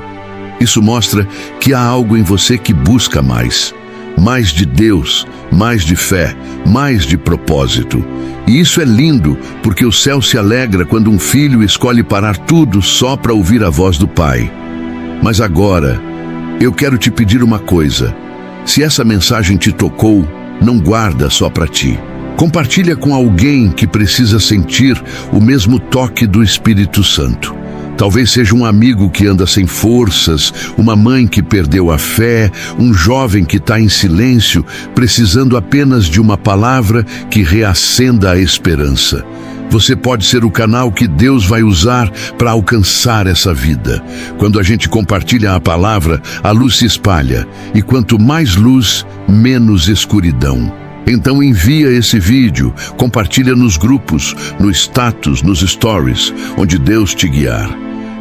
Isso mostra que há algo em você que busca mais. Mais de Deus, mais de fé, mais de propósito. E isso é lindo, porque o céu se alegra quando um filho escolhe parar tudo só para ouvir a voz do Pai. Mas agora, eu quero te pedir uma coisa. Se essa mensagem te tocou, não guarda só para ti. Compartilha com alguém que precisa sentir o mesmo toque do Espírito Santo. Talvez seja um amigo que anda sem forças, uma mãe que perdeu a fé, um jovem que está em silêncio, precisando apenas de uma palavra que reacenda a esperança. Você pode ser o canal que Deus vai usar para alcançar essa vida. Quando a gente compartilha a palavra, a luz se espalha. E quanto mais luz, menos escuridão. Então envia esse vídeo, compartilha nos grupos, no status, nos stories, onde Deus te guiar.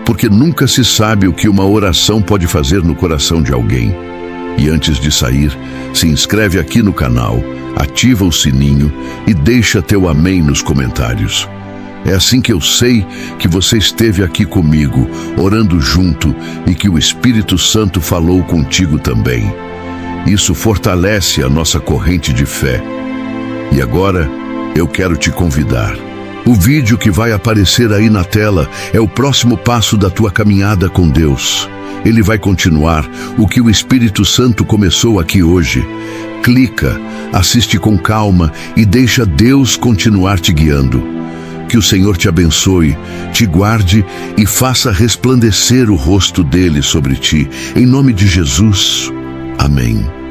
Porque nunca se sabe o que uma oração pode fazer no coração de alguém. E antes de sair, se inscreve aqui no canal, ativa o sininho e deixa teu amém nos comentários. É assim que eu sei que você esteve aqui comigo, orando junto, e que o Espírito Santo falou contigo também. Isso fortalece a nossa corrente de fé. E agora, eu quero te convidar. O vídeo que vai aparecer aí na tela é o próximo passo da tua caminhada com Deus. Ele vai continuar o que o Espírito Santo começou aqui hoje. Clica, assiste com calma e deixa Deus continuar te guiando. Que o Senhor te abençoe, te guarde e faça resplandecer o rosto dele sobre ti. Em nome de Jesus. Amém.